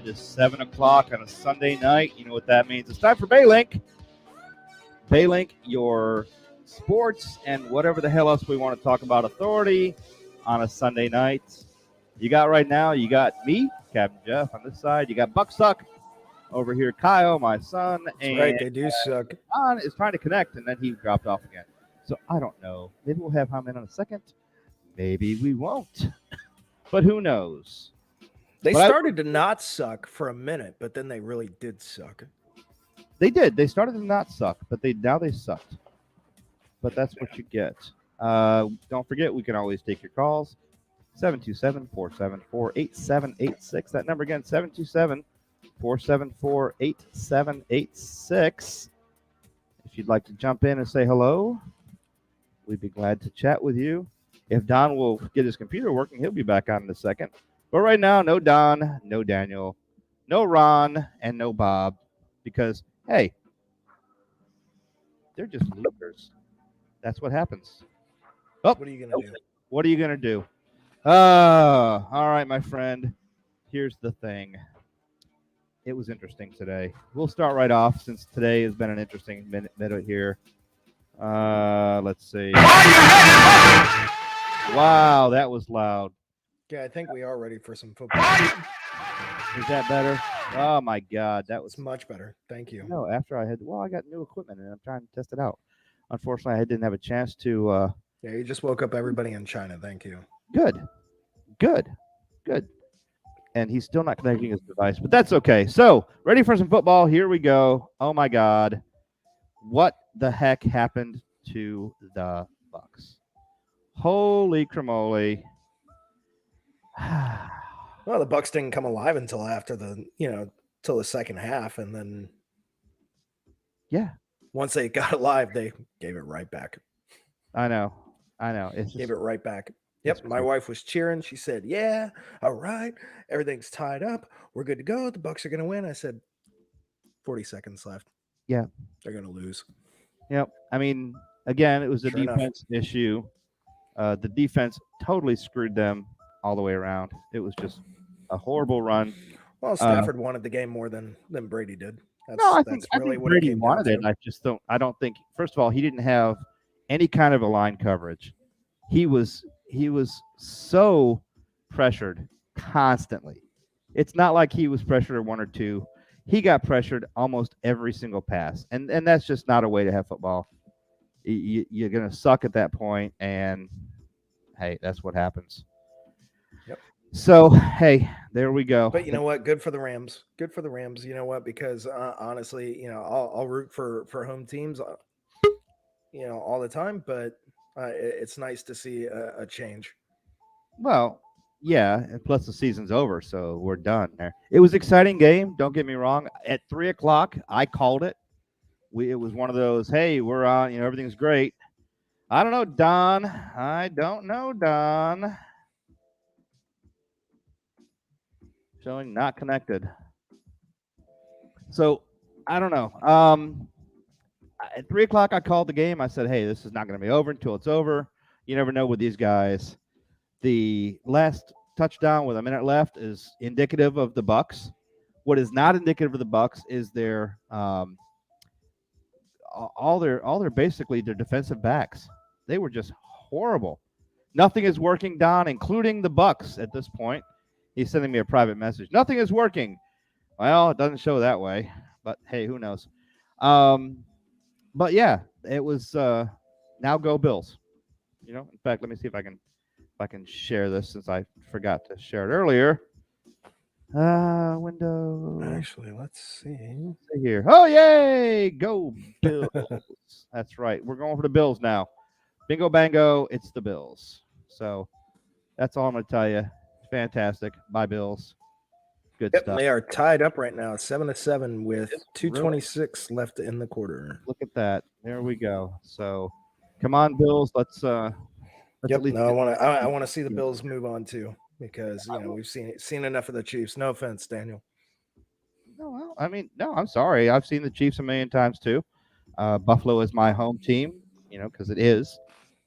It is 7 o'clock on a Sunday night. You know what that means. It's time for BayLink. BayLink, your sports and whatever the hell else we want to talk about authority on a Sunday night. You got right now, you got me, Captain Jeff, on this side. You got Bucksuck over here, Kyle, my son. That's and right, they do suck. John is trying to connect, and then he dropped off again. So I don't know. Maybe we'll have him in a second. Maybe we won't. But who knows? They started to not suck for a minute, but then they really did suck. They did. They started to not suck, but now they sucked. But that's what you get. Don't forget, we can always take your calls. 727-474-8786. That number again, 727-474-8786. If you'd like to jump in and say hello, we'd be glad to chat with you. If Don will get his computer working, he'll be back on in a second. But right now, no Don, no Daniel, no Ron, and no Bob, because, hey, they're just losers. That's what happens. Oh, what are you going to do? What are you going to do? All right, my friend. Here's the thing. It was interesting today. We'll start right off since today has been an interesting minute here. Let's see. Wow, that was loud. Yeah, I think we are ready for some football. Is that better? Oh, my God. That was much better. Thank you. No, after I got new equipment, and I'm trying to test it out. Unfortunately, I didn't have a chance to. Yeah, you just woke up everybody in China. Thank you. Good. And he's still not connecting his device, but that's okay. So, ready for some football? Here we go. Oh, my God. What the heck happened to the Bucs? Holy cramoly. Well, the Bucs didn't come alive until after till the second half, and then once they got alive, they gave it right back. I know. Gave it right back. Yep, my wife was cheering. She said, "Yeah, all right, everything's tied up. We're good to go. The Bucs are going to win." I said, 40 seconds left. Yeah, they're going to lose. Yep. I mean, again, it was a defense issue. The defense totally screwed them all the way around. It was just a horrible run. Well, Stafford wanted the game more than Brady did. I think Brady wanted it. I don't think. First of all, he didn't have any kind of a line coverage. He was so pressured constantly. It's not like he was pressured at one or two. He got pressured almost every single pass, and that's just not a way to have football. You're going to suck at that point, and hey, that's what happens. Yep. So, hey, there we go. But you know what? Good for the Rams. Good for the Rams. You know what? Because honestly, I'll root for home teams, all the time. But it's nice to see a change. Well, yeah, and plus the season's over, so we're done there. It was an exciting game. Don't get me wrong. At 3:00, I called it. It was one of those, hey, we're on, everything's great. I don't know, Don. Showing not connected. So, I don't know. At 3:00, I called the game. I said, hey, this is not going to be over until it's over. You never know with these guys. The last touchdown with a minute left is indicative of the Bucs. What is not indicative of the Bucs is their all their basically their defensive backs. They were just horrible. Nothing is working, Don, including the Bucs at this point. He's sending me a private message. Nothing is working. Well, it doesn't show that way, but hey, who knows? But yeah, it was now go Bills. In fact, let me see if I can share this since I forgot to share it earlier. Window. Actually, let's see here. Oh, yay! Go Bills. That's right. We're going for the Bills now. Bingo, bango. It's the Bills. So that's all I'm going to tell you. Fantastic. Bye, Bills. Good stuff. They are tied up right now, 7-7 with 2:26 left in the quarter. Look at that. There we go. So, come on, Bills. Let's I want to see the Bills move on too, because we've seen enough of the Chiefs. No offense, Daniel. No, I'm sorry. I've seen the Chiefs a million times too. Buffalo is my home team, because it is.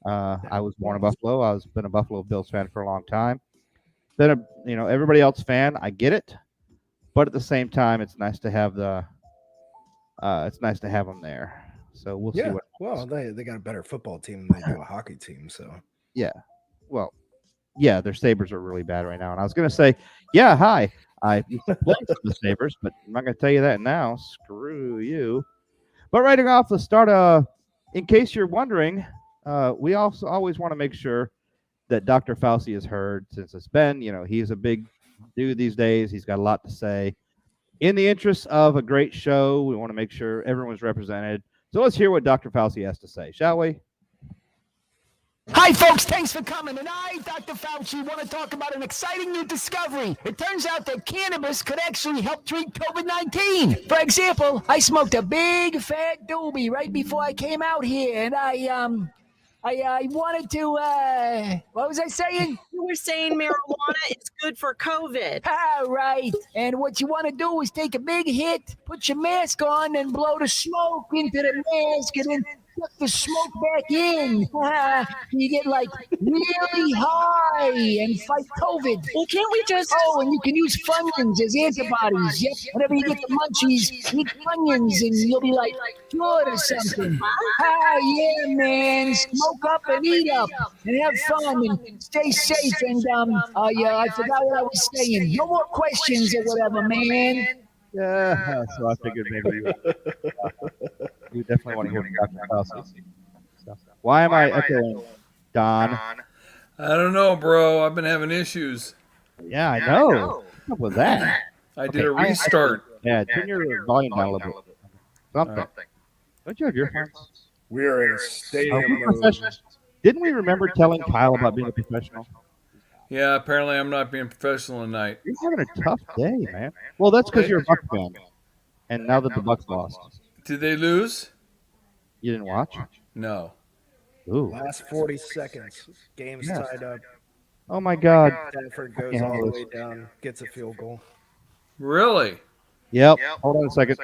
I was born in Buffalo. I've been a Buffalo Bills fan for a long time. Been everybody else fan. I get it, but at the same time, it's nice to have them there. So we'll see Yeah, what well, happens. they got a better football team than they do a hockey team. So Yeah. Well, yeah, their Sabres are really bad right now. And I was going to say, yeah, hi. I used to play for the Sabres, but I'm not going to tell you that now. Screw you. But right off the start, in case you're wondering, we also always want to make sure that Dr. Fauci is heard since it's been, he's a big dude these days. He's got a lot to say. In the interest of a great show, we want to make sure everyone's represented. So let's hear what Dr. Fauci has to say, shall we? Hi, folks. Thanks for coming. And I, Dr. Fauci, want to talk about an exciting new discovery. It turns out that cannabis could actually help treat COVID-19. For example, I smoked a big fat doobie right before I came out here, and I wanted to, what was I saying? You were saying marijuana is good for COVID. Ah, right. And what you want to do is take a big hit, put your mask on, and blow the smoke into the mask, and then suck the smoke back in. You get like really high and fight COVID. Well, can't we just... Oh, and you can use Funyuns as antibodies. Yep. Whenever you get the munchies, eat Funyuns, and you'll be like good or something. Yeah, man. Smoke up and eat up, and have fun, and stay safe. And I forgot what I was saying. No more questions or whatever, man. Yeah. So I figured maybe you definitely want to hear from Dr. Fauci. Why am I echoing Don? I don't know, bro. I've been having issues. Yeah, I know. What's up with that? I did a restart. Yeah, turn your volume down a little bit. Something. Don't you have your phones? we are in stadium mode. Professionals? Didn't we remember telling Kyle about being a professional? Yeah, apparently I'm not being professional tonight. You're having a tough day, man. Well, that's because you're a Bucs fan. And now that the Bucs lost, Did they lose? you didn't watch? No. Ooh. Last 40 seconds, game's Yes. tied up. Oh my God. Stafford goes all the way down, gets a field goal. Really? Yep. Hold on a second.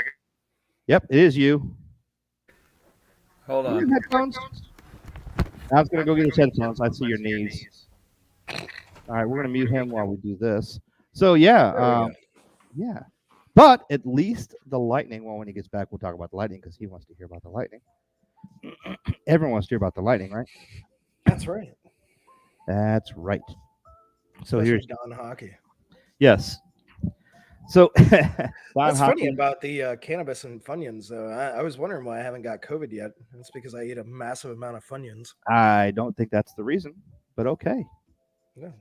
Yep, it is you. Hold You have on. headphones? I was gonna go get his headphones. I see your knees. All right, we're gonna mute him while we do this. So yeah, yeah. But at least the Lightning. Well, when he gets back, we'll talk about the Lightning because he wants to hear about the Lightning. Everyone wants to hear about the Lightning, right? That's right. That's right. So Especially here's Don Hockey. yes. So Don That's Hockey, funny about the cannabis and Funyuns, though. I was wondering why I haven't got COVID yet. It's because I eat a massive amount of Funyuns. I don't think that's the reason, but okay. Yeah.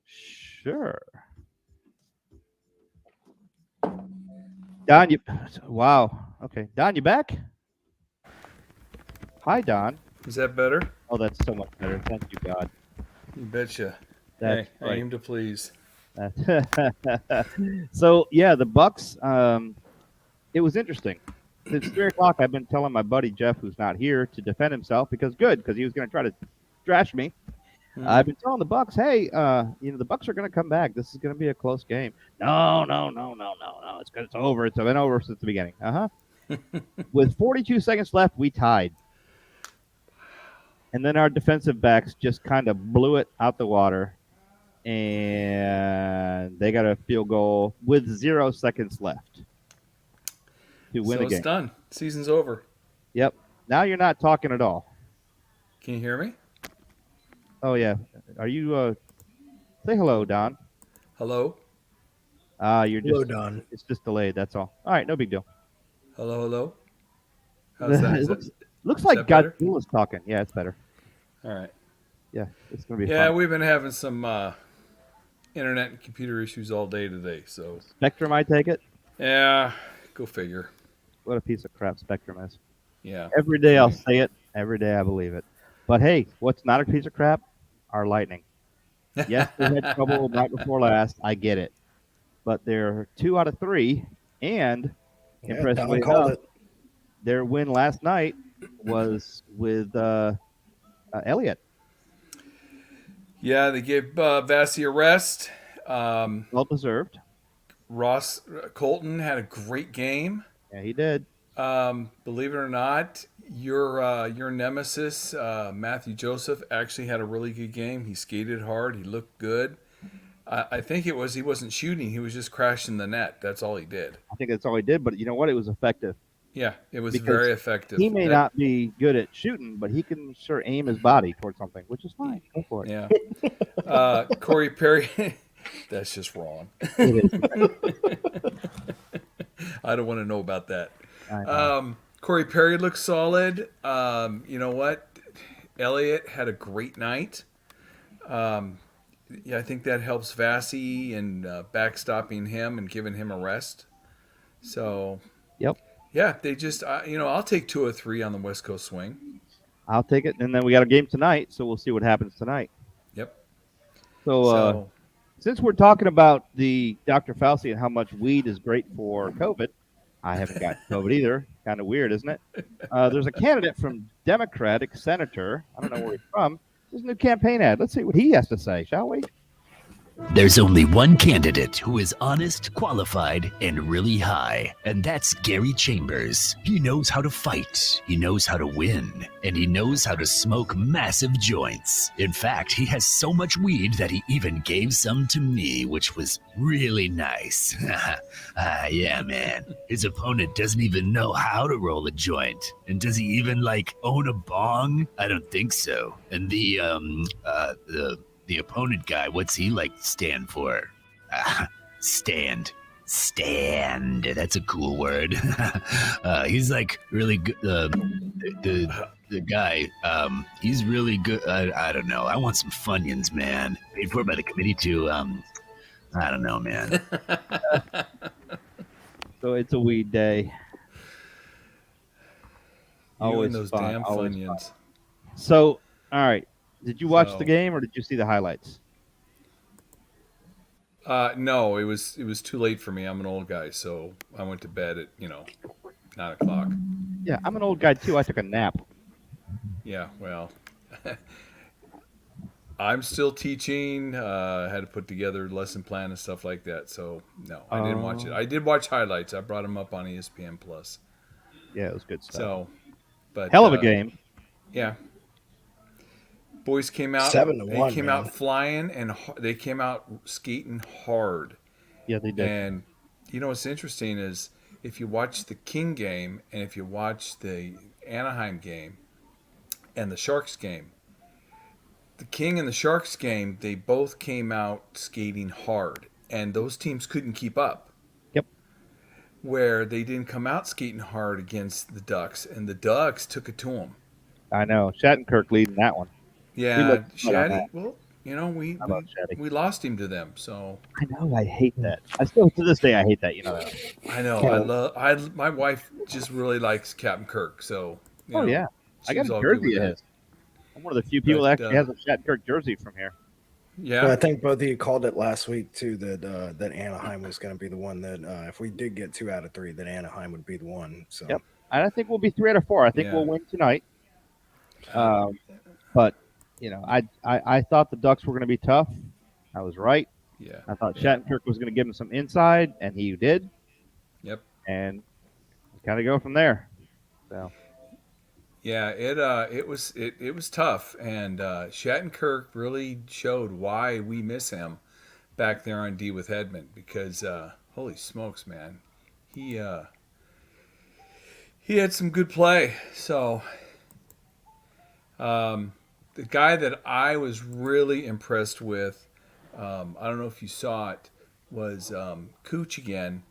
Sure. Don, you wow. Okay. Don, you back? Hi, Don. Is that better? Oh, that's so much better. Thank you, God. You betcha. That's Hey, I aim to please. So yeah, the Bucks. It was interesting. Since 3 o'clock, I've been telling my buddy Jeff, who's not here, to defend himself because he was going to try to trash me. I've been telling the Bucks, hey, the Bucks are going to come back. This is going to be a close game. No. It's over. It's been over since the beginning. With 42 seconds left, we tied. And then our defensive backs just kind of blew it out the water. And they got a field goal with 0 seconds left to win So the game. it's done. Season's over. Yep. Now you're not talking at all. Can you hear me? Oh, yeah. Are you say hello, Don? Hello? You're Hello, just Don. it's just delayed, that's all. All right, no big deal. Hello? How's that? It looks like that better? Godzilla's talking. Yeah, it's better. All right. Yeah, it's gonna be Yeah, fun. we've been having some internet and computer issues all day today. So, Spectrum, I take it. yeah, go figure. What a piece of crap Spectrum is. Yeah. Every day I'll say it. Every day I believe it. But hey, what's not a piece of crap? Our Lightning. Yes, they had trouble right before last. I get it. But they're 2 out of 3, and impressively Don called enough, their win last night was with Elliott. Yeah, they gave Vassy a rest. Well deserved. Ross Colton had a great game. Yeah, he did. Believe it or not, your nemesis Matthew Joseph actually had a really good game. He skated hard. He looked good. I think it was he wasn't shooting; he was just crashing the net. That's all he did. I think that's all he did. But you know what? It was effective. Yeah, it was Because very effective. He may not be good at shooting, but he can sure aim his body towards something, which is fine. Go for it. Yeah. Corey Perry, that's just wrong. I don't want to know about that. Corey Perry looks solid. You know what? Elliott had a great night. Yeah, I think that helps Vassy and backstopping him and giving him a rest. So, yep. Yeah, they just, I'll take 2 or 3 on the West Coast swing. I'll take it. And then we got a game tonight, so we'll see what happens tonight. Yep. So since we're talking about the Dr. Fauci and how much weed is great for COVID, I haven't got COVID either. Kind of weird, isn't it? There's a candidate from Democratic Senator. I don't know where he's from. This is a new campaign ad. Let's see what he has to say, shall we? There's only one candidate who is honest, qualified, and really high, and that's Gary Chambers. He knows how to fight, he knows how to win, and he knows how to smoke massive joints. In fact, he has so much weed that he even gave some to me, which was really nice. Yeah, man. His opponent doesn't even know how to roll a joint. And does he even, own a bong? I don't think so. And the opponent guy, what's he stand for? Stand. That's a cool word. He's really good. The guy, he's really good. I don't know. I want some Funyuns, man. Paid for by the committee too. I don't know, man. So it's a weed day. Always those fun, damn Funyuns. Fun. So, all right. Did you watch the game or did you see the highlights? No, it was too late for me. I'm an old guy, so I went to bed at 9:00. Yeah, I'm an old guy too. I took a nap. Yeah, well, I'm still teaching. I had to put together lesson plan and stuff like that. So no, I didn't watch it. I did watch highlights. I brought them up on ESPN Plus. Yeah, it was good stuff. So, but hell of a game. Yeah. Boys came out. 7-1. They came out flying and they came out skating hard. Yeah, they did. And what's interesting is if you watch the King game and if you watch the Anaheim game and the Sharks game, the King and the Sharks game, they both came out skating hard, and those teams couldn't keep up. Yep. Where they didn't come out skating hard against the Ducks, and the Ducks took it to them. I know. Shattenkirk leading that one. Yeah, Shaddy. Well, we lost him to them. So I know. I hate that. I still to this day I hate that. That. I know. My wife just really likes Captain Kirk. So yeah, I got a jersey of his. I'm one of the few people that actually has a Shattenkirk jersey from here. Yeah, well, I think both of you called it last week too that Anaheim was going to be the one that if we did get 2 out of 3, that Anaheim would be the one. So yep, and I think we'll be 3 out of 4. I think we'll win tonight. But I thought the Ducks were going to be tough. I was right. Yeah. I thought Shattenkirk was going to give him some inside, and he did. Yep. And kind of go from there. So. Yeah, it was tough, and Shattenkirk really showed why we miss him back there on D with Hedman, because holy smokes, man, he had some good play. So the guy that I was really impressed with, I don't know if you saw it, was Cooch again.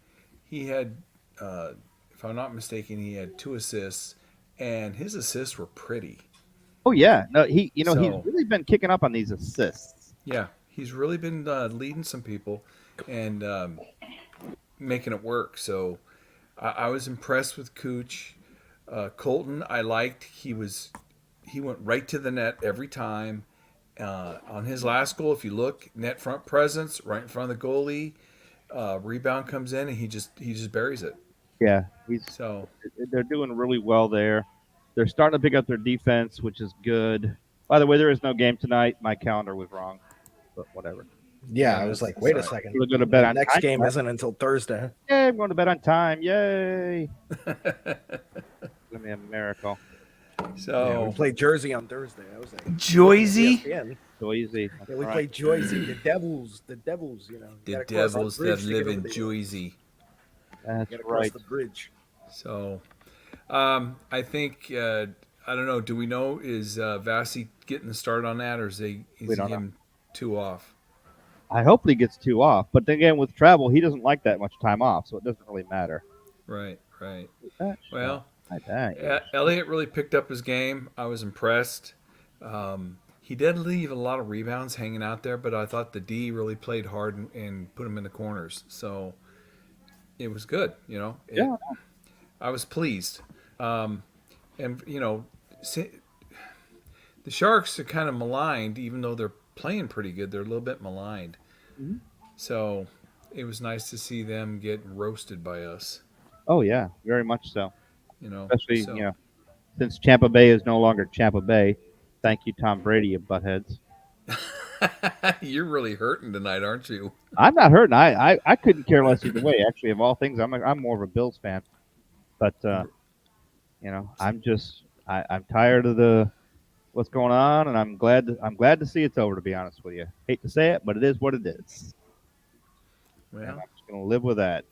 He had, if I'm not mistaken, he had 2 assists. And his assists were pretty. Oh yeah, no, he's really been kicking up on these assists. Yeah, he's really been leading some people and making it work. So I was impressed with Cooch. Colton, I liked. He went right to the net every time. On his last goal, if you look, net front presence right in front of the goalie. Rebound comes in and he just buries it. Yeah, they're doing really well there. They're starting to pick up their defense, which is good. By the way, there is no game tonight. My calendar was wrong, but whatever. Yeah, I was like, wait a second. We're going to bet on next time. game isn't until Thursday. Yeah, I'm going to bet on time. Yay! It's going to be a miracle. So we played Jersey on Thursday. I was like, Jersey? ESPN. Jersey. Yeah, we played Jersey. The Devils. The Devils. You The devils that live in Jersey. That's Gotta right. cross the bridge. So, I think I don't know. Do we know is Vasi getting the start on that, or is he him 2 off? I hope he gets 2 off, but then again, with travel, he doesn't like that much time off, so it doesn't really matter. Right. Well, yeah. Elliott really picked up his game. I was impressed. He did leave a lot of rebounds hanging out there, but I thought the D really played hard and put him in the corners. So it was good, I was pleased. And, the Sharks are kind of maligned, even though they're playing pretty good. They're a little bit maligned. Mm-hmm. So it was nice to see them get roasted by us. Oh, yeah, very much so. Especially, so. Since Tampa Bay is no longer Tampa Bay. Thank you, Tom Brady, you buttheads. You're really hurting tonight, aren't you? I'm not hurting. I couldn't care less either way. Actually, of all things, I'm more of a Bills fan. But I'm tired of what's going on, and I'm glad to see it's over. To be honest with you, hate to say it, but it is what it is. Well, and I'm just gonna live with that.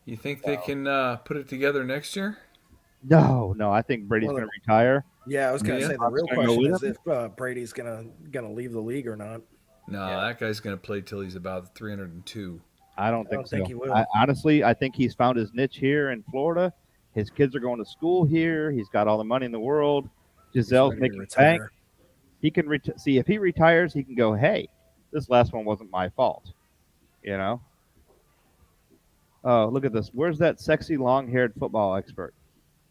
You think they can put it together next year? No. I think Brady's going to retire. Yeah, I was going to say the real question is if Brady's going to leave the league or not. No, that guy's going to play till he's about 302. I don't think so. Think he will. Honestly, I think he's found his niche here in Florida. His kids are going to school here. He's got all the money in the world. Gisele's making bank. He can see if he retires, he can go, hey, this last one wasn't my fault. Oh, look at this. Where's that sexy long-haired football expert?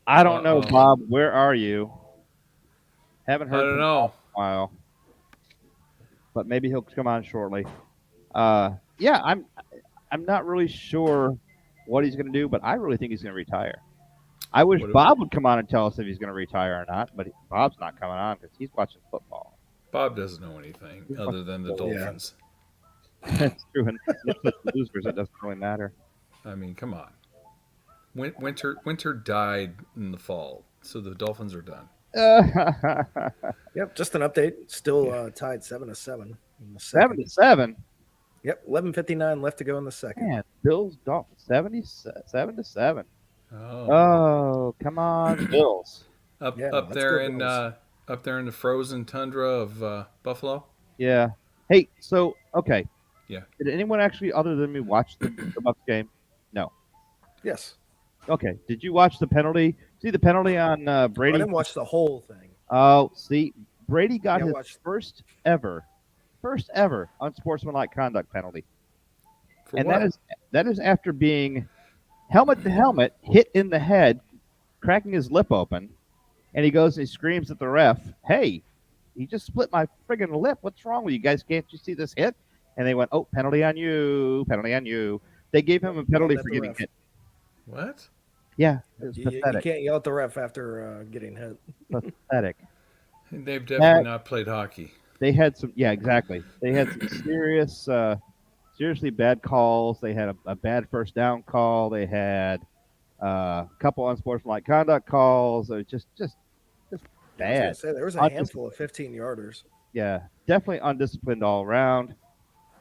I don't know, Bob. Where are you? Haven't heard from him in a while. But maybe he'll come on shortly. I'm not really sure what he's going to do, but I really think he's going to retire. I wish Bob would come on and tell us if he's going to retire or not, but Bob's not coming on because he's watching football. Bob doesn't know anything other than the Dolphins. That's true. And if it's losers, it doesn't really matter. I mean, come on. Winter died in the fall, so the Dolphins are done. Yep, just an update. Still tied 7-7. 7-7. Yep, 11:59 left to go in the second. Man, Bills Dolphins 7-7. Oh, come on, Bills. Up there in the frozen tundra of Buffalo. Yeah. Hey, so okay. Yeah. Did anyone actually, other than me, watch the Bucs game? No. Yes. Okay. Did you watch the penalty? See the penalty on Brady? I didn't watch the whole thing. Oh, see, Brady got his first ever unsportsmanlike conduct penalty. That is after being helmet to helmet hit in the head, cracking his lip open, and he goes and he screams at the ref, "Hey, he just split my friggin' lip. What's wrong with you guys? Can't you see this hit?" And they went, "Oh, penalty on you, penalty on you." They gave him a penalty for getting hit. What? Yeah, it was pathetic. You can't yell at the ref after getting hit. Pathetic. They've definitely not played hockey. They had some, exactly. They had some seriously bad calls. They had a bad first down call. They had a couple unsportsmanlike conduct calls. It was just bad. I was gonna say, there was a handful of 15-yarders. Yeah, definitely undisciplined all around.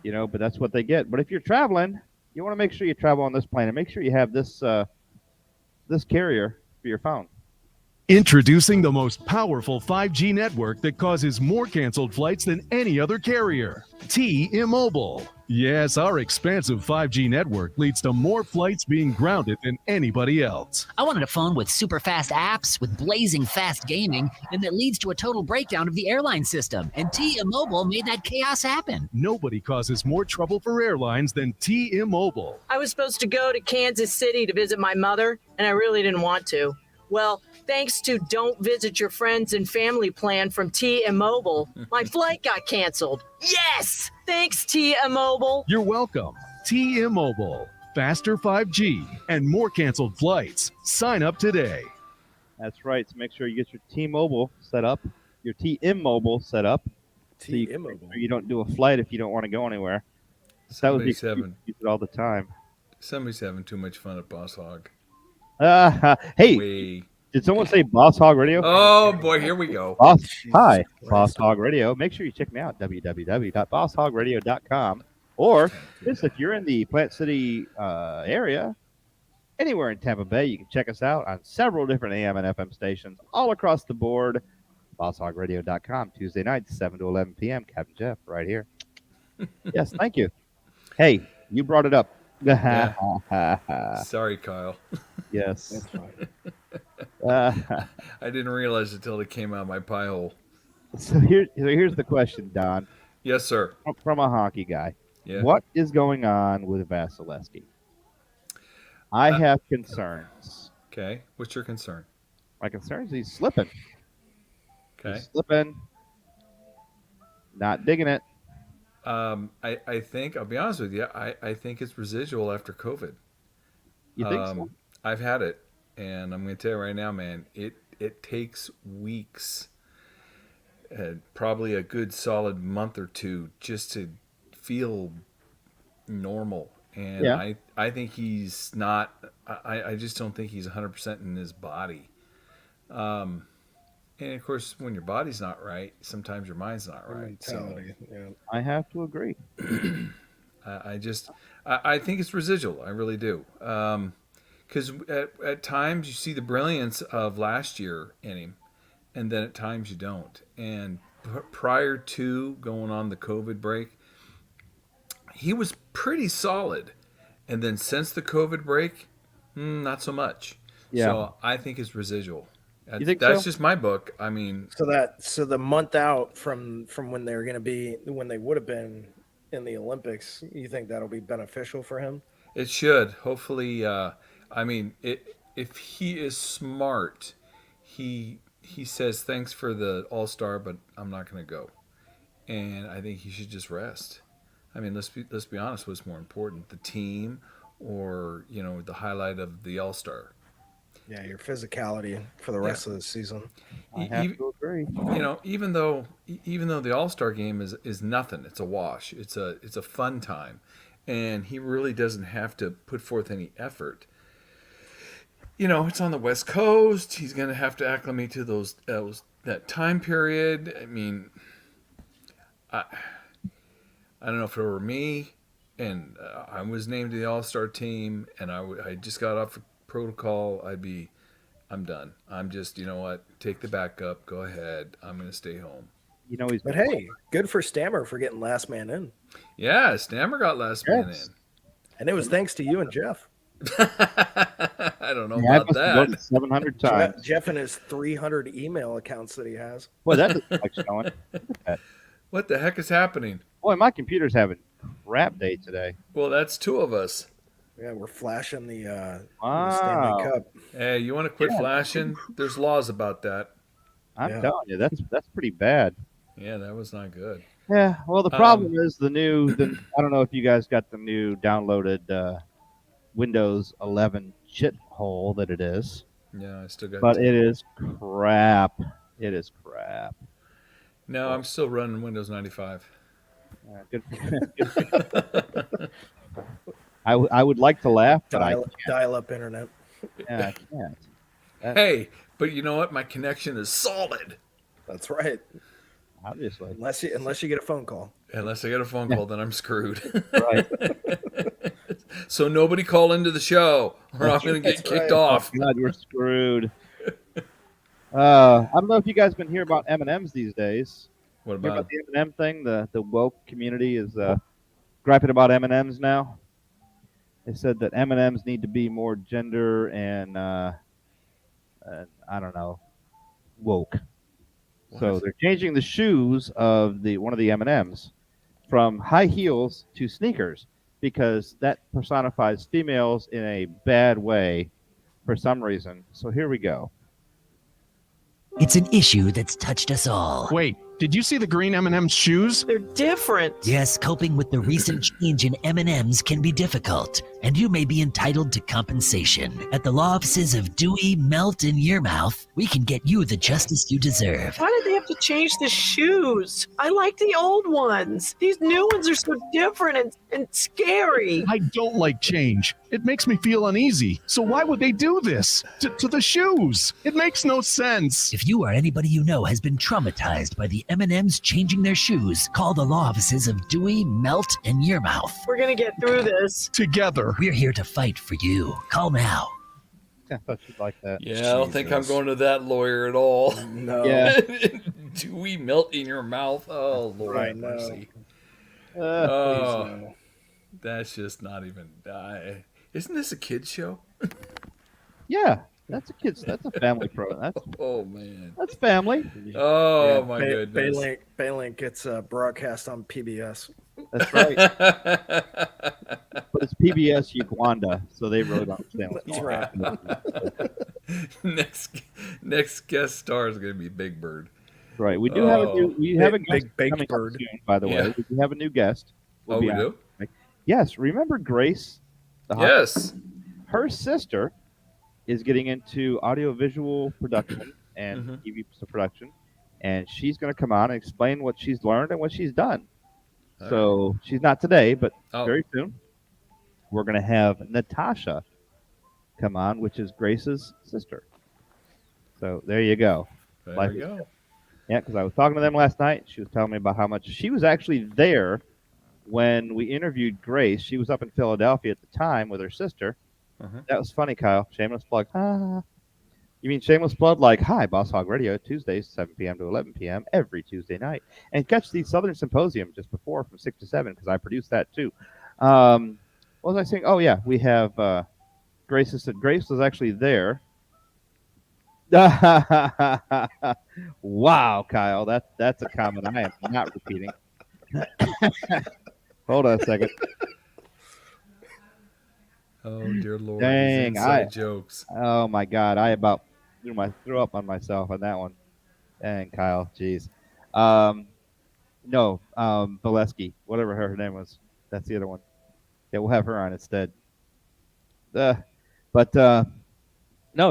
But that's what they get. But if you're traveling, you want to make sure you travel on this plane and make sure you have this carrier for your phone. Introducing the most powerful 5G network that causes more canceled flights than any other carrier. T-Mobile. Yes, our expansive 5G network leads to more flights being grounded than anybody else. I wanted a phone with super fast apps, with blazing fast gaming, and that leads to a total breakdown of the airline system. And T-Mobile made that chaos happen. Nobody causes more trouble for airlines than T-Mobile. I was supposed to go to Kansas City to visit my mother, and I really didn't want to. Well, thanks to Don't Visit Your Friends and Family plan from T-Mobile, my flight got canceled. Yes! Thanks, T-Mobile. You're welcome. T-Mobile. Faster 5G and more canceled flights. Sign up today. That's right. So make sure you get your T-Mobile set up, your T-Mobile set up. T-Mobile. So you don't do a flight if you don't want to go anywhere. That would be use it all the time. 77, too much fun at Boss Hog. Hey, Did someone say Boss Hog Radio? Oh boy, here we go. Hi, Christ. Boss Hog Radio. Make sure you check me out, www.bosshogradio.com. Or just if you're in the Plant City area, anywhere in Tampa Bay, you can check us out on several different AM and FM stations all across the board. BossHogRadio.com, Tuesday nights, 7 to 11 p.m. Captain Jeff, right here. Yes, thank you. Hey, you brought it up. Yeah. Sorry, Kyle. Yes. That's fine. I didn't realize it until it came out of my pie hole. So here's the question, Don, Yes, sir. from a hockey guy. Yeah. What is going on with Vasilevsky? I have concerns. Okay. What's your concern? My concern is he's slipping. Okay. He's slipping. Not digging it. I think, I'll be honest with you, I think it's residual after COVID. You think so? I've had it, and I'm going to tell you right now, man, it takes weeks, probably a good solid month or two just to feel normal. And Yeah. I think he's not, I just don't think he's 100% in his body. And of course, when your body's not right, sometimes your mind's not right. So Mentality, yeah. I have to agree. I think it's residual. I really do. Because at times you see the brilliance of last year in him, and then at times you don't. And prior to going on the COVID break, he was pretty solid. And then since the COVID break, not so much. Yeah. So I think it's residual. You think That's so? just my book. I mean, So the month out from when they're going to be, when they would have been in the Olympics, you think that'll be beneficial for him? it should. Hopefully, I mean, if he is smart, he says thanks for the All-Star, but I'm not going to go. And I think he should just rest. I mean, let's be honest. What's more important, the team or the highlight of the All-Star? Yeah, your physicality for the rest of the season. I have to agree. Even though the All-Star game is nothing, it's a wash. It's a fun time, and he really doesn't have to put forth any effort. It's on the West Coast. He's going to have to acclimate to that time period. I mean, I don't know if it were me, and I was named to the All-Star team, and I just got off protocol, I'm done. I'm just, take the backup, go ahead. I'm going to stay home. But hey, good for Stammer for getting last man in. Yeah, Stammer got last man in. And it was thanks to you and Jeff. I don't know about that. 700 times. Jeff and his 300 email accounts that he has. Well, that doesn't like showing. What the heck is happening? Boy, my computer's having crap day today. Well, that's two of us. Yeah, we're flashing the Wow. Stanley Cup. Hey, you want to quit flashing? There's laws about that. I'm telling you, that's pretty bad. Yeah, that was not good. Yeah, well, the problem is I don't know if you guys got the new downloaded Windows 11 shithole that it is. Yeah, I still got But it is crap. It is crap. No, I'm still running Windows 95. Good. I would like to laugh, but dial-up internet. I can't. Hey, but you know what? My connection is solid. That's right. Obviously. Unless you get a phone call. Unless I get a phone call, then I'm screwed. Right. So nobody call into the show, or I'm going to get kicked off. Oh, God, we're screwed. I don't know if you guys been hearing about M&Ms these days. What Hear about about the M&M thing? The woke community is griping about M&Ms now. They said that M&Ms need to be more gender and I don't know, woke. What? So they're changing the shoes of one of the M&Ms from high heels to sneakers because that personifies females in a bad way for some reason. So here we go. It's an issue that's touched us all. Wait, did you see the green M&M's shoes? They're different. Yes, coping with the recent change in M&Ms can be difficult, and you may be entitled to compensation. At the law offices of Dewey, Melt, and Yearmouth, we can get you the justice you deserve. Why did they have to change the shoes? I like the old ones. These new ones are so different and scary. I don't like change. It makes me feel uneasy. So why would they do this to the shoes? It makes no sense. If you or anybody you know has been traumatized by the M&Ms changing their shoes, call the law offices of Dewey, Melt, and Yearmouth. We're gonna get through this. Together. We're here to fight for you. Call now. I thought you'd like that. Yeah, I don't think I'm going to that lawyer at all. No. Yeah. Do we melt in your mouth? Oh, Lord Right, have no. mercy. Please, Oh, no. that's just not even. Isn't this a kid's show? Yeah, that's a family program. Oh, man. That's family. Oh, Yeah, my goodness. BayLink gets broadcast on PBS. That's right. But it's PBS Uganda, so they wrote on family. That's right. next guest star is going to be Big Bird. Right. We do have a new. We have a guest Big baked coming up bird. soon, by the way. Yeah. We do have a new guest. We'll Oh, be we on. do? Yes. Remember Grace? The hot- Yes. Her sister is getting into audiovisual production and Mhm. TV production, and she's going to come on and explain what she's learned and what she's done. All So she's not today, but Oh. very soon we're going to have Natasha come on, which is Grace's sister. So there you go. There Life we is go. Yeah, because I was talking to them last night. She was telling me about how much she was actually there when we interviewed Grace. She was up in Philadelphia at the time with her sister. Uh-huh. That was funny, Kyle. Shameless plug. You mean shameless plug? Like, hi, Boss Hog Radio, Tuesdays, 7 p.m. to 11 p.m. every Tuesday night. And catch the Southern Symposium just before from 6 to 7 because I produced that too. What was I saying? Oh, yeah, we have Grace. Grace was actually there. Wow, Kyle, that's a comment I am not repeating. Hold on a second. Oh, dear Lord. Dang, These inside jokes. Oh my God, I about threw up on myself on that one. Dang, Kyle, jeez. No, Valesky, whatever her name was. That's the other one. Yeah, we'll have her on instead. No,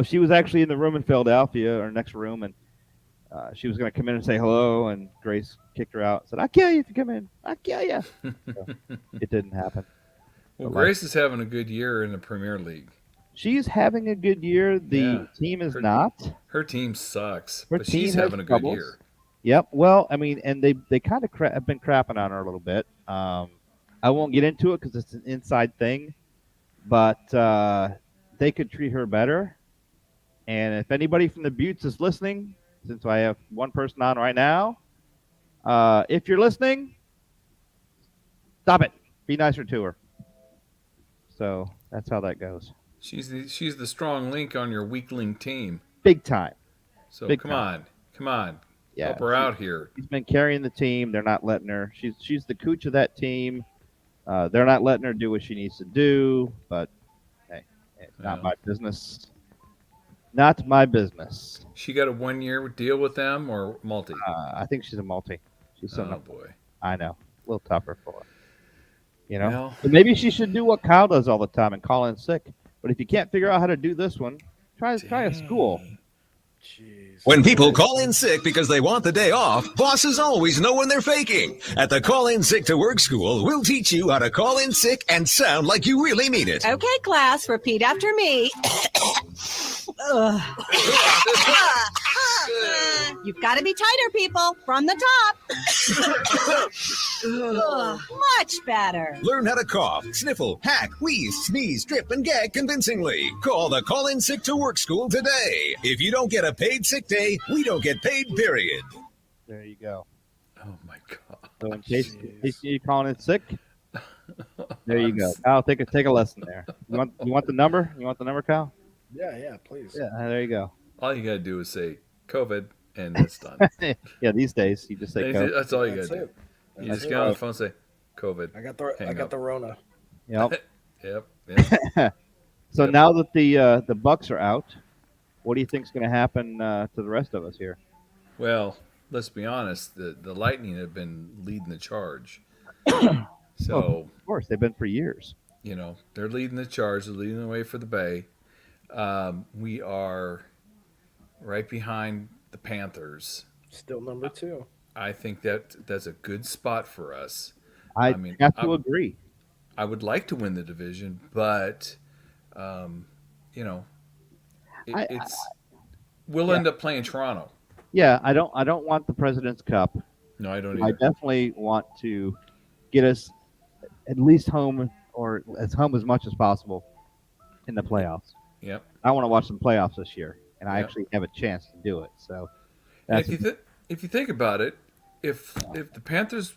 she was actually in the room in Philadelphia, or next room, and she was going to come in and say hello, and Grace kicked her out. Said, "I'll kill you if you come in. I'll kill you." So, it didn't happen. Well, But Grace is having a good year in the Premier League. She's having a good year. The Yeah. team is Her- not. Her team sucks, Her but team she's has having a good troubles. year. Yep. Well, I mean, and they kind of have been crapping on her a little bit. I won't get into it because it's an inside thing, but they could treat her better. And if anybody from the Buttes is listening, since I have one person on right now, if you're listening, stop it. Be nicer to her. So that's how that goes. She's the strong link on your weakling team. Big time. So Big come time. on, Yeah. help her out here. She's been carrying the team. They're not letting her. She's the cooch of that team. They're not letting her do what she needs to do. But hey, it's not Yeah. my business. Not my business. She got a 1-year deal with them or multi? I think she's a multi. She's so Oh boy. I know. A little tougher for her. You know? Well, But maybe she should do what Kyle does all the time and call in sick. But if you can't figure out how to do this one, try a school. Jeez. When people call in sick because they want the day off, bosses always know when they're faking. At the Call In Sick to Work School, we'll teach you how to call in sick and sound like you really mean it. Okay, class, repeat after me. Ugh. You've got to be tighter, people. From the top. Ugh, much better. Learn how to cough, sniffle, hack, wheeze, sneeze, drip, and gag convincingly. Call the Call In Sick to Work School today. If you don't get a paid sick day, we don't get paid, period. There you go. oh my God. So in case you're calling in sick, there you go. Kyle, take a lesson there. You want the number? You want the number, Kyle? Yeah, please. Yeah, there you go. All you gotta do is say COVID, and it's done. Yeah, these days you just say COVID. That's all you That's gotta do. it. You That's just it. get on the phone and say COVID. I got Hang up. the Rona. Yep. Yep. So Yep. now that the Bucks are out, what do you think's going to happen to the rest of us here? Well, let's be honest. The Lightning have been leading the charge. Oh, So of course, they've been for years. they're leading the charge. They're leading the way for the Bay. We are right behind the Panthers. Still number 2. I think that's a good spot for us. I mean, have to agree. I would like to win the division, but we'll end up playing Toronto. Yeah, I don't want the President's Cup. No, I don't I either. definitely want to get us at least home or as much as possible in the playoffs. Yep. I want to watch some playoffs this year, and I Yep. actually have a chance to do it. So, And that's if you think about it, if the Panthers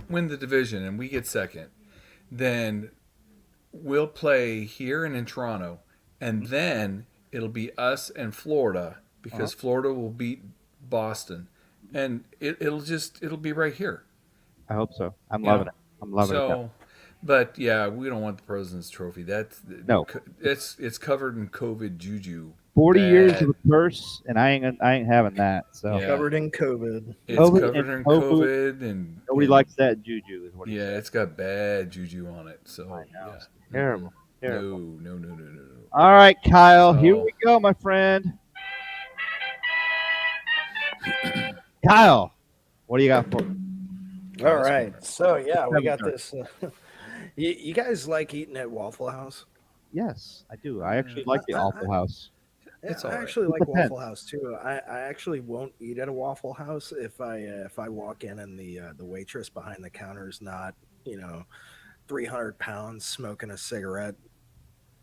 win the division and we get second, then we'll play here and in Toronto, and then it'll be us and Florida because Florida will beat Boston, and it'll be right here. I hope so. I'm loving it. I'm loving it. So, but yeah, we don't want the President's Trophy. No. It's covered in COVID juju. 40 years Bad. of a curse, and I ain't having that. So Yeah. Covered in COVID. It's COVID covered and in COVID. COVID and nobody likes that juju. Is what he Yeah, said. it's got bad juju on it. So I know. yeah. It's terrible. Terrible. No. All right, Kyle. Here So- we go, my friend. Kyle, what do you got for me? All right. So, yeah, we got Seven this. You guys like eating at Waffle House? Yes, I do. I actually like the Awful House. It's I all right. actually like Depends. Waffle House too. I actually won't eat at a Waffle House if I walk in and the waitress behind the counter is not 300 pounds smoking a cigarette.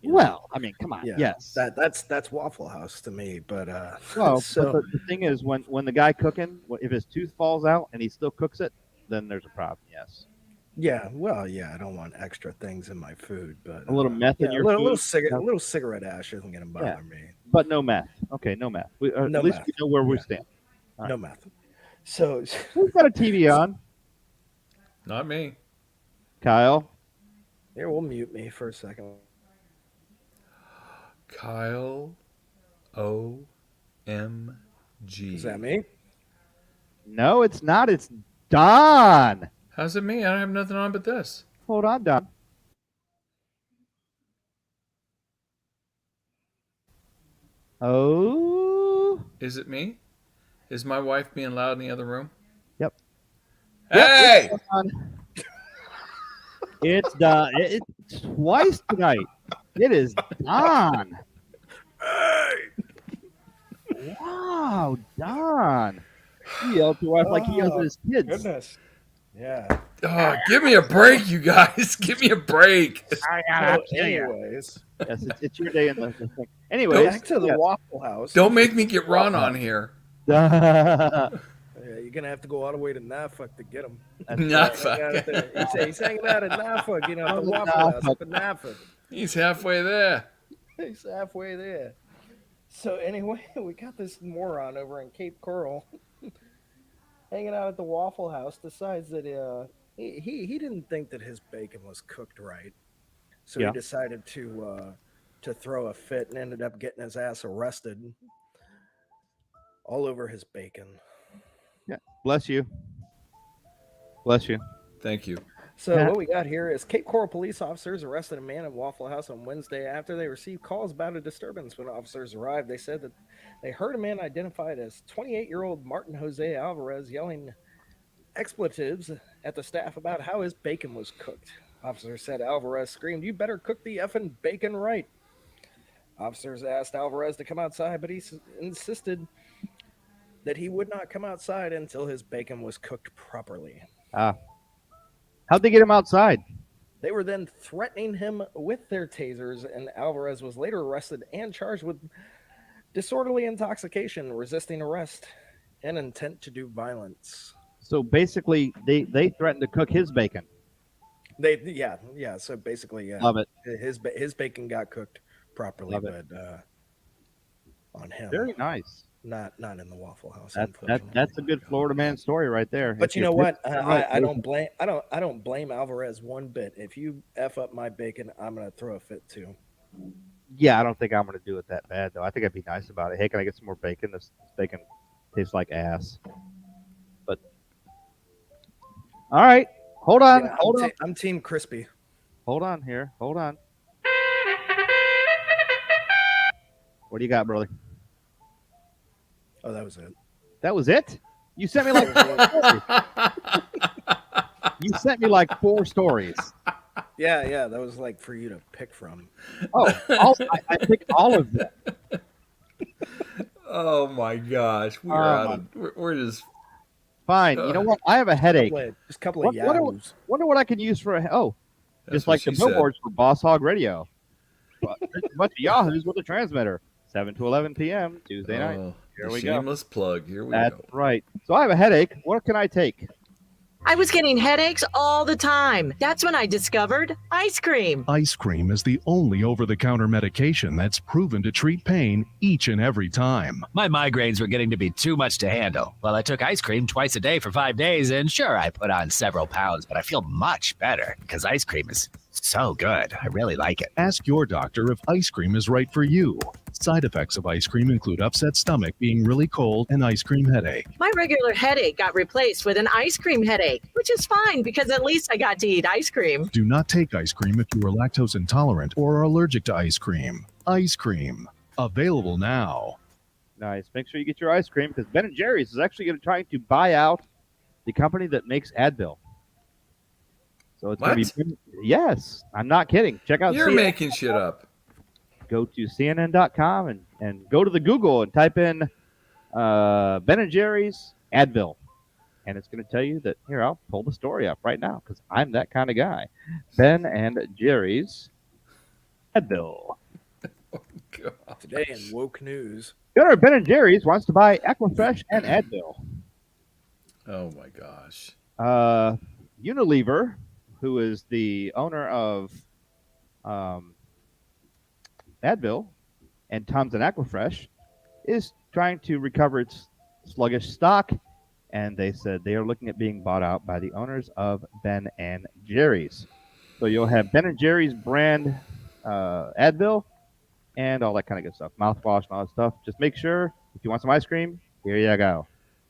you know. Well, I mean, come on. Yeah, Yes. that's Waffle House to me. But Well, so but the thing is, when the guy cooking, if his tooth falls out and he still cooks it, then there's a problem. Yes. yeah, well, yeah, I don't want extra things in my food, but A little meth in yeah, your a little food. little cigarette ash isn't going to bother me. But no meth. Okay, no meth. No at least meth. we know where we Yeah. stand. All No meth. So Who's got a TV on? Not me. Kyle. here, we'll mute me for a second. Kyle OMG. Is that me? No, it's not. It's Don. How's it me? I don't have nothing on but this. Hold on, Don. Oh. Is it me? Is my wife being loud in the other room? Yep. Hey! Yep, Don. It's Don. It's twice tonight. It is Don. Wow, Don. He yelled to your wife like he yells at his kids. Goodness. Yeah. Oh, give me a break, you guys. Give me a break. So anyways, Yes, it's your day in the thing. Anyways, back to the Waffle House. Don't make me get Ron on here. yeah. Yeah, you're gonna have to go all the way to Norfolk to get him. Norfolk. He's hanging out at Norfolk, at the Oh, Waffle House Norfolk. up in Norfolk. He's halfway there. He's halfway there. So anyway, we got this moron over in Cape Coral hanging out at the Waffle House. Decides that he didn't think that his bacon was cooked right, so Yeah. he decided to throw a fit and ended up getting his ass arrested all over his bacon. Bless you. Bless you. Thank you. So Yeah. what we got here is Cape Coral police officers arrested a man at Waffle House on Wednesday after they received calls about a disturbance. When officers arrived, they said that they heard a man identified as 28-year-old Martin Jose Alvarez yelling expletives at the staff about how his bacon was cooked. Officers said Alvarez screamed, "You better cook the effing bacon right." Officers asked Alvarez to come outside, but he insisted that he would not come outside until his bacon was cooked properly. How'd they get him outside? They were then threatening him with their tasers, and Alvarez was later arrested and charged with disorderly intoxication, resisting arrest, and intent to do violence. So basically, they threatened to cook his bacon. Yeah. So basically, yeah, Love it. his bacon got cooked properly, Love it. but on him, Very nice. not in the Waffle House. That's unfortunately. a good Florida man story right there. But If you know you're- what? I don't blame Alvarez one bit. If you f up my bacon, I'm gonna throw a fit too. Yeah, I don't think I'm going to do it that bad though. I think I'd be nice about it. Hey, can I get some more bacon? This bacon tastes like ass. But all right, hold on, Yeah, hold on. I'm team crispy. Hold on here. Hold on. What do you got, brother? Oh, that was it. That was it? You sent me like 4 stories. You sent me like 4 stories. Yeah, that was like for you to pick from. Oh, I picked all of them. Oh my gosh, we're out of. We're just fine. You know what? I have a headache. Just a couple of yahoos. Wonder what I can use for a. That's just what like the she said. billboards for Boss Hog Radio. A bunch of yahoos with a transmitter. 7 to 11 p.m. Tuesday night. Here we go. Shameless plug. Here we That's go. right. So I have a headache. What can I take? I was getting headaches all the time. That's when I discovered ice cream. Ice cream is the only over-the-counter medication that's proven to treat pain each and every time. My migraines were getting to be too much to handle. Well, I took ice cream twice a day for 5 days, and sure, I put on several pounds, but I feel much better because ice cream is so good. I really like it. Ask your doctor if ice cream is right for you. Side effects of ice cream include upset stomach, being really cold, and ice cream headache. My regular headache got replaced with an ice cream headache, which is fine because at least I got to eat ice cream. Do not take ice cream if you are lactose intolerant or are allergic to ice cream. Ice cream. Available now. Nice. Make sure you get your ice cream because Ben & Jerry's is actually going to try to buy out the company that makes Advil. So it's going to be. Yes, I'm not kidding. Check out. You're making shit up. Go to CNN.com and go to the Google and type in Ben & Jerry's Advil. And it's going to tell you that, here, I'll pull the story up right now because I'm that kind of guy. Ben & Jerry's Advil. Oh, God. Today in woke news. Gunnar Ben & Jerry's wants to buy Aquafresh and Advil. Oh, my gosh. Unilever, who is the owner of Advil and Tums and Aquafresh, is trying to recover its sluggish stock, and they said they are looking at being bought out by the owners of Ben & Jerry's. So you'll have Ben & Jerry's brand Advil and all that kind of good stuff, mouthwash and all that stuff. Just make sure if you want some ice cream, here you go.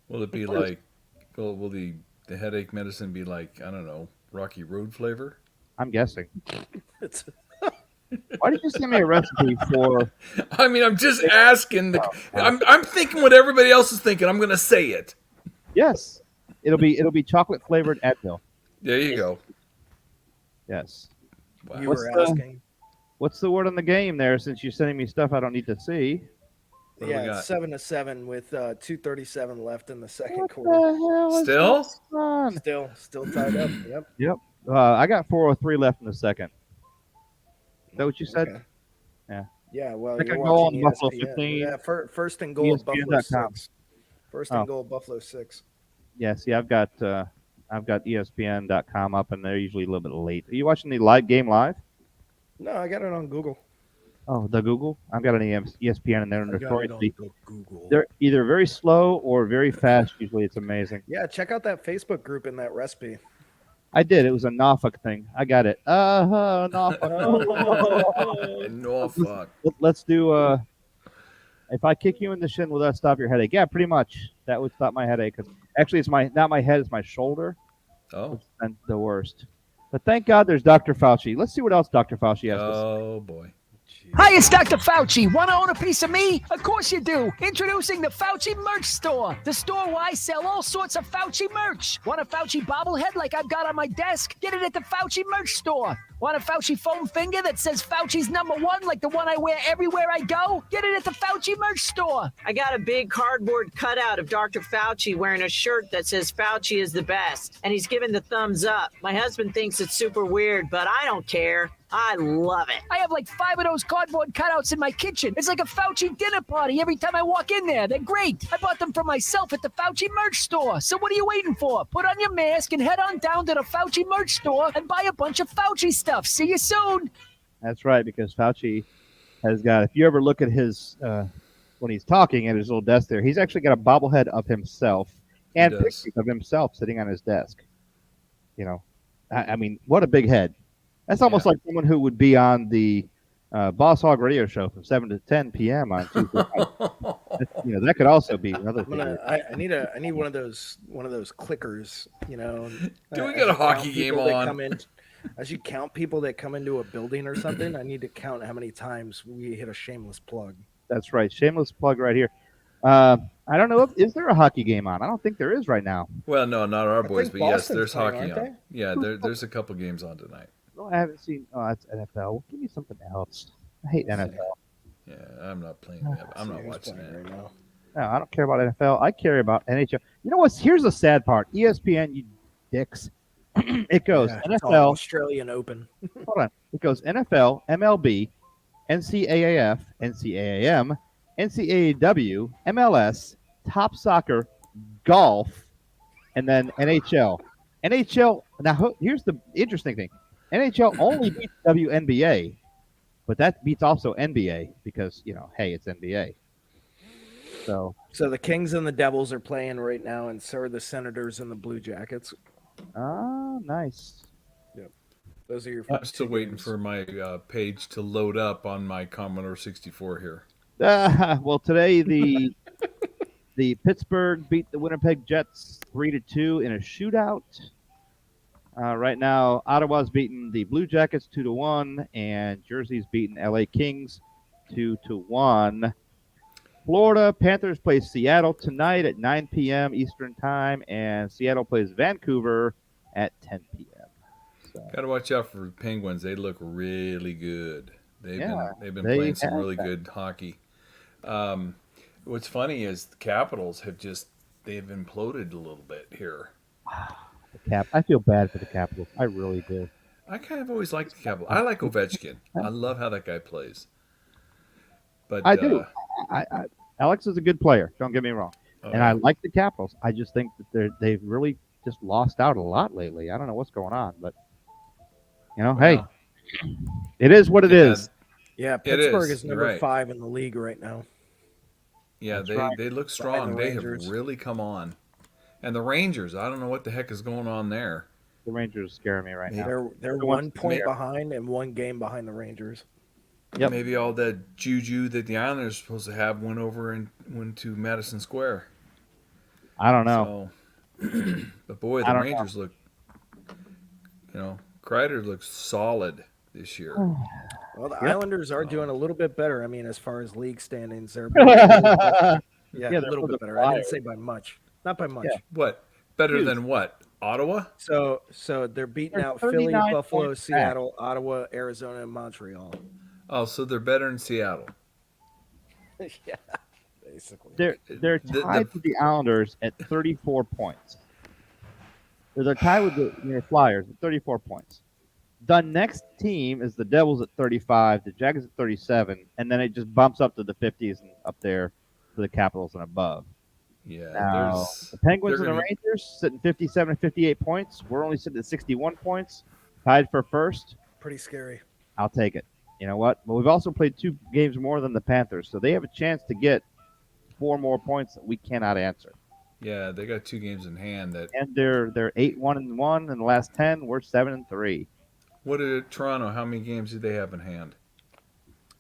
Will it be like? Will the headache medicine be like, I don't know, Rocky Road flavor? I'm guessing. Why did you send me a recipe for? I mean, I'm just asking. I'm thinking what everybody else is thinking. I'm going to say it. Yes, it'll be chocolate flavored Advil. There you go. Yes. Wow. You were asking. What's the word on the game there? Since you're sending me stuff I don't need to see. Yeah, 7-7 with 2:37 left in the second quarter. Still tied up. Yep. Yep. I got 4:03 left in the second. Is that what you said? Okay. Yeah. Yeah. Well, Second you're goal on watching Buffalo ESPN. 15. Yeah. First and goal, Buffalo ESPN.com. 6. First and goal, Buffalo 6. Yeah. See, I've got ESPN.com up, and they're usually a little bit late. Are you watching the live game live? No, I got it on Google. Oh, the Google? I've got an ESPN in there in the story. Google. They're either very slow or very fast. Usually, it's amazing. Yeah, check out that Facebook group in that recipe. I did. It was a Norfolk thing. I got it. Norfolk. Norfolk. Let's do. If I kick you in the shin, will that stop your headache? Yeah, pretty much. That would stop my headache. Actually, it's not my head. It's my shoulder. Oh. It's the worst. But thank God there's Dr. Fauci. Let's see what else Dr. Fauci has to say. Oh boy. Hi, it's Dr. Fauci. Want to own a piece of me? Of course you do. Introducing the Fauci Merch Store. The store where I sell all sorts of Fauci merch. Want a Fauci bobblehead like I've got on my desk? Get it at the Fauci Merch Store. Want a Fauci foam finger that says Fauci's #1 like the one I wear everywhere I go? Get it at the Fauci Merch Store. I got a big cardboard cutout of Dr. Fauci wearing a shirt that says Fauci is the best, and he's giving the thumbs up. My husband thinks it's super weird, but I don't care. I love it. I have like 5 of those cardboard cutouts in my kitchen. It's like a Fauci dinner party every time I walk in there. They're great. I bought them for myself at the Fauci Merch Store. So what are you waiting for? Put on your mask and head on down to the Fauci Merch Store and buy a bunch of Fauci stuff. See you soon. That's right, because Fauci has got, if you ever look at his, when he's talking at his little desk there, he's actually got a bobblehead of himself and pictures of himself sitting on his desk. You know, I mean, what a big head. That's almost like someone who would be on the Boss Hog radio show from 7 to 10 p.m. on Tuesday night. You know, that could also be another thing. I need one of those clickers. You know, do we get a hockey game on? as you count people that come into a building or something, I need to count how many times we hit a shameless plug. That's right. Shameless plug right here. I don't know. Is there a hockey game on? I don't think there is right now. Well, no, not our boys, think but yes, Boston's there's playing, hockey aren't on. Yeah, there's a couple games on tonight. No, I haven't seen. Oh, that's NFL. Well, give me something else. I hate NFL. Yeah, I'm not playing that. I'm not watching that. Right now. No, I don't care about NFL. I care about NHL. You know what's? Here's the sad part. ESPN, you dicks. It goes It's all NFL. Australian Open. Hold on. It goes NFL, MLB, NCAAF, NCAAM, NCAAW, MLS, Top Soccer, Golf, and then NHL. NHL. Now, here's the interesting thing. NHL only beats WNBA, but that beats also NBA because hey, it's NBA. So the Kings and the Devils are playing right now, and so are the Senators and the Blue Jackets. Nice. Yep. Those are your. I'm still waiting for my page to load up on my Commodore 64 here. Well, today the Pittsburgh beat the Winnipeg Jets 3-2 in a shootout. Right now, Ottawa's beaten the Blue Jackets 2-1, and Jersey's beaten LA Kings 2-1. Florida Panthers play Seattle tonight at 9 p.m. Eastern Time, and Seattle plays Vancouver at 10 p.m. So, got to watch out for Penguins. They look really good. They've been they playing some have really that. good hockey. What's funny is the Capitals they've imploded a little bit here. I feel bad for the Capitals. I really do. I kind of always liked the Capitals. I like Ovechkin. I love how that guy plays. But I do. Alex is a good player. Don't get me wrong, and I like the Capitals. I just think that they've really just lost out a lot lately. I don't know what's going on, but hey, it is what it is. Yeah, Pittsburgh is number 5 in the league right now. Yeah, they look strong. They have really come on. And the Rangers, I don't know what the heck is going on there. The Rangers scare me right now. They're 1 point behind and 1 game behind the Rangers. Yep. Maybe all that juju that the Islanders are supposed to have went to Madison Square. I don't know. So, but boy, the Rangers look, Kreider looks solid this year. Well, the Islanders are doing a little bit better. I mean, as far as league standings, they're a little bit better. I didn't say by much. Not by much. Yeah. What? Better than what? Ottawa? So they're beating out Philly, Buffalo, Seattle, Ottawa, Arizona, and Montreal. Oh, so they're better in Seattle. Yeah, basically. They're tied with the Islanders at 34 points. They're tied with the Flyers at 34 points. The next team is the Devils at 35, the Jackets at 37, and then it just bumps up to the 50s and up there for the Capitals and above. Yeah. Now, the Penguins and the Rangers sitting 57 and 58 points. We're only sitting at 61 points, tied for first. Pretty scary. I'll take it. You know what? But we've also played 2 games more than the Panthers, so they have a chance to get 4 more points that we cannot answer. Yeah, they got 2 games in hand and they're 8-1-1 in the last 10. We're 7-3. What did Toronto? How many games do they have in hand?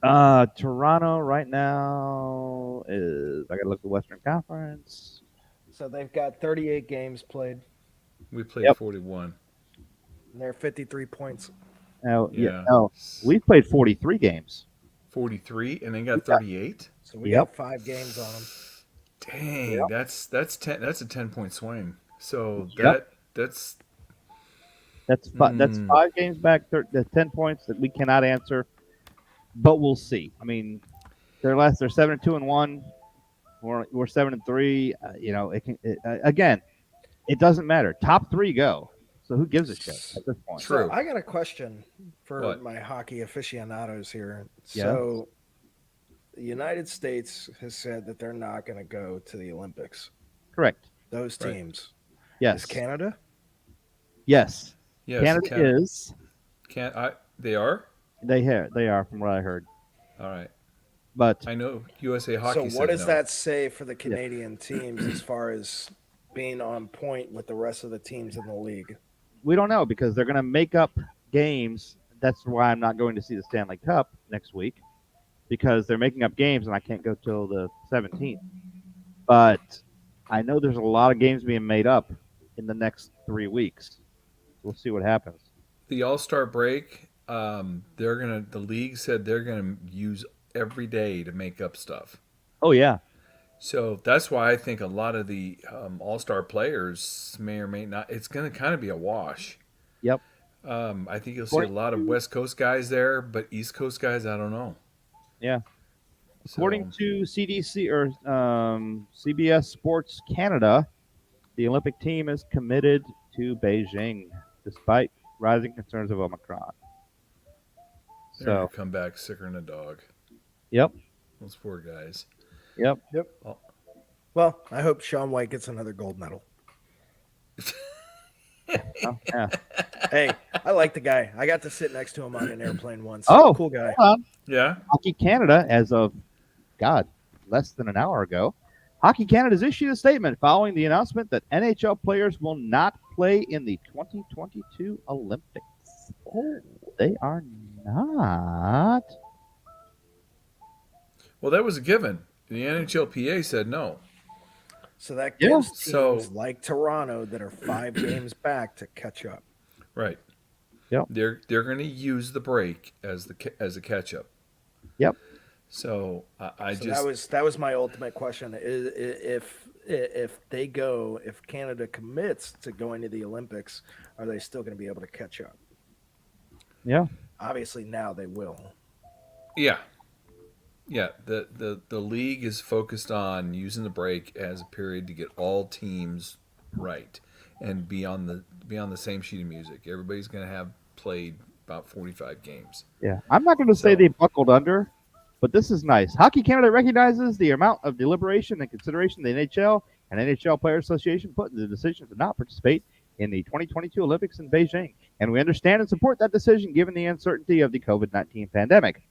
Toronto right now is. I got to look at the Western Conference. So they've got 38 games played. We played 41. And they're 53 points. No, we've played 43 games. 43, and they got 38. So we got 5 games on them. Dang, that's a 10-point swing. So that's 5 games back. 10 points that we cannot answer, but we'll see. I mean, they're 7-2-1. We're 7-3. Again, it doesn't matter. Top 3 go. So who gives a shit at this point? True. So I got a question for my hockey aficionados here. Yeah. So the United States has said that they're not going to go to the Olympics. Correct. Those teams. Yes. Is Canada? Yes. Yes. Canada is. They are? They are, from what I heard. All right. But I know USA Hockey. So what does that say for the Canadian teams as far as being on point with the rest of the teams in the league? We don't know because they're going to make up games. That's why I'm not going to see the Stanley Cup next week because they're making up games and I can't go till the 17th. But I know there's a lot of games being made up in the next 3 weeks. We'll see what happens. the All-Star break, the league said they're gonna use every day to make up stuff. Oh yeah. So that's why I think a lot of the All-Star players may or may not. It's going to kind of be a wash. Yep. I think you'll see a lot of West Coast guys there, but East Coast guys, I don't know. Yeah. According to CDC or CBS Sports Canada, the Olympic team is committed to Beijing despite rising concerns of Omicron. They're going to come back sicker than a dog. Yep. Those poor guys. Yep. Oh. Well, I hope Shaun White gets another gold medal. Oh, yeah. Hey, I like the guy. I got to sit next to him on an airplane once. Oh, cool guy. Yeah. Hockey Canada, as of less than an hour ago, Hockey Canada has issued a statement following the announcement that NHL players will not play in the 2022 Olympics. Oh, they are not. Well, that was a given. The NHLPA said no. So that gives teams like Toronto that are 5 games back to catch up. Right. Yep. They're going to use the break as a catch up. Yep. So that was my ultimate question. If Canada commits to going to the Olympics, are they still going to be able to catch up? Yeah. Obviously now they will. Yeah. Yeah, the league is focused on using the break as a period to get all teams right and be on the same sheet of music. Everybody's going to have played about 45 games. Yeah, I'm not going to say they buckled under, but this is nice. Hockey Canada recognizes the amount of deliberation and consideration the NHL and NHL Players Association put in the decision to not participate in the 2022 Olympics in Beijing, and we understand and support that decision given the uncertainty of the COVID-19 pandemic.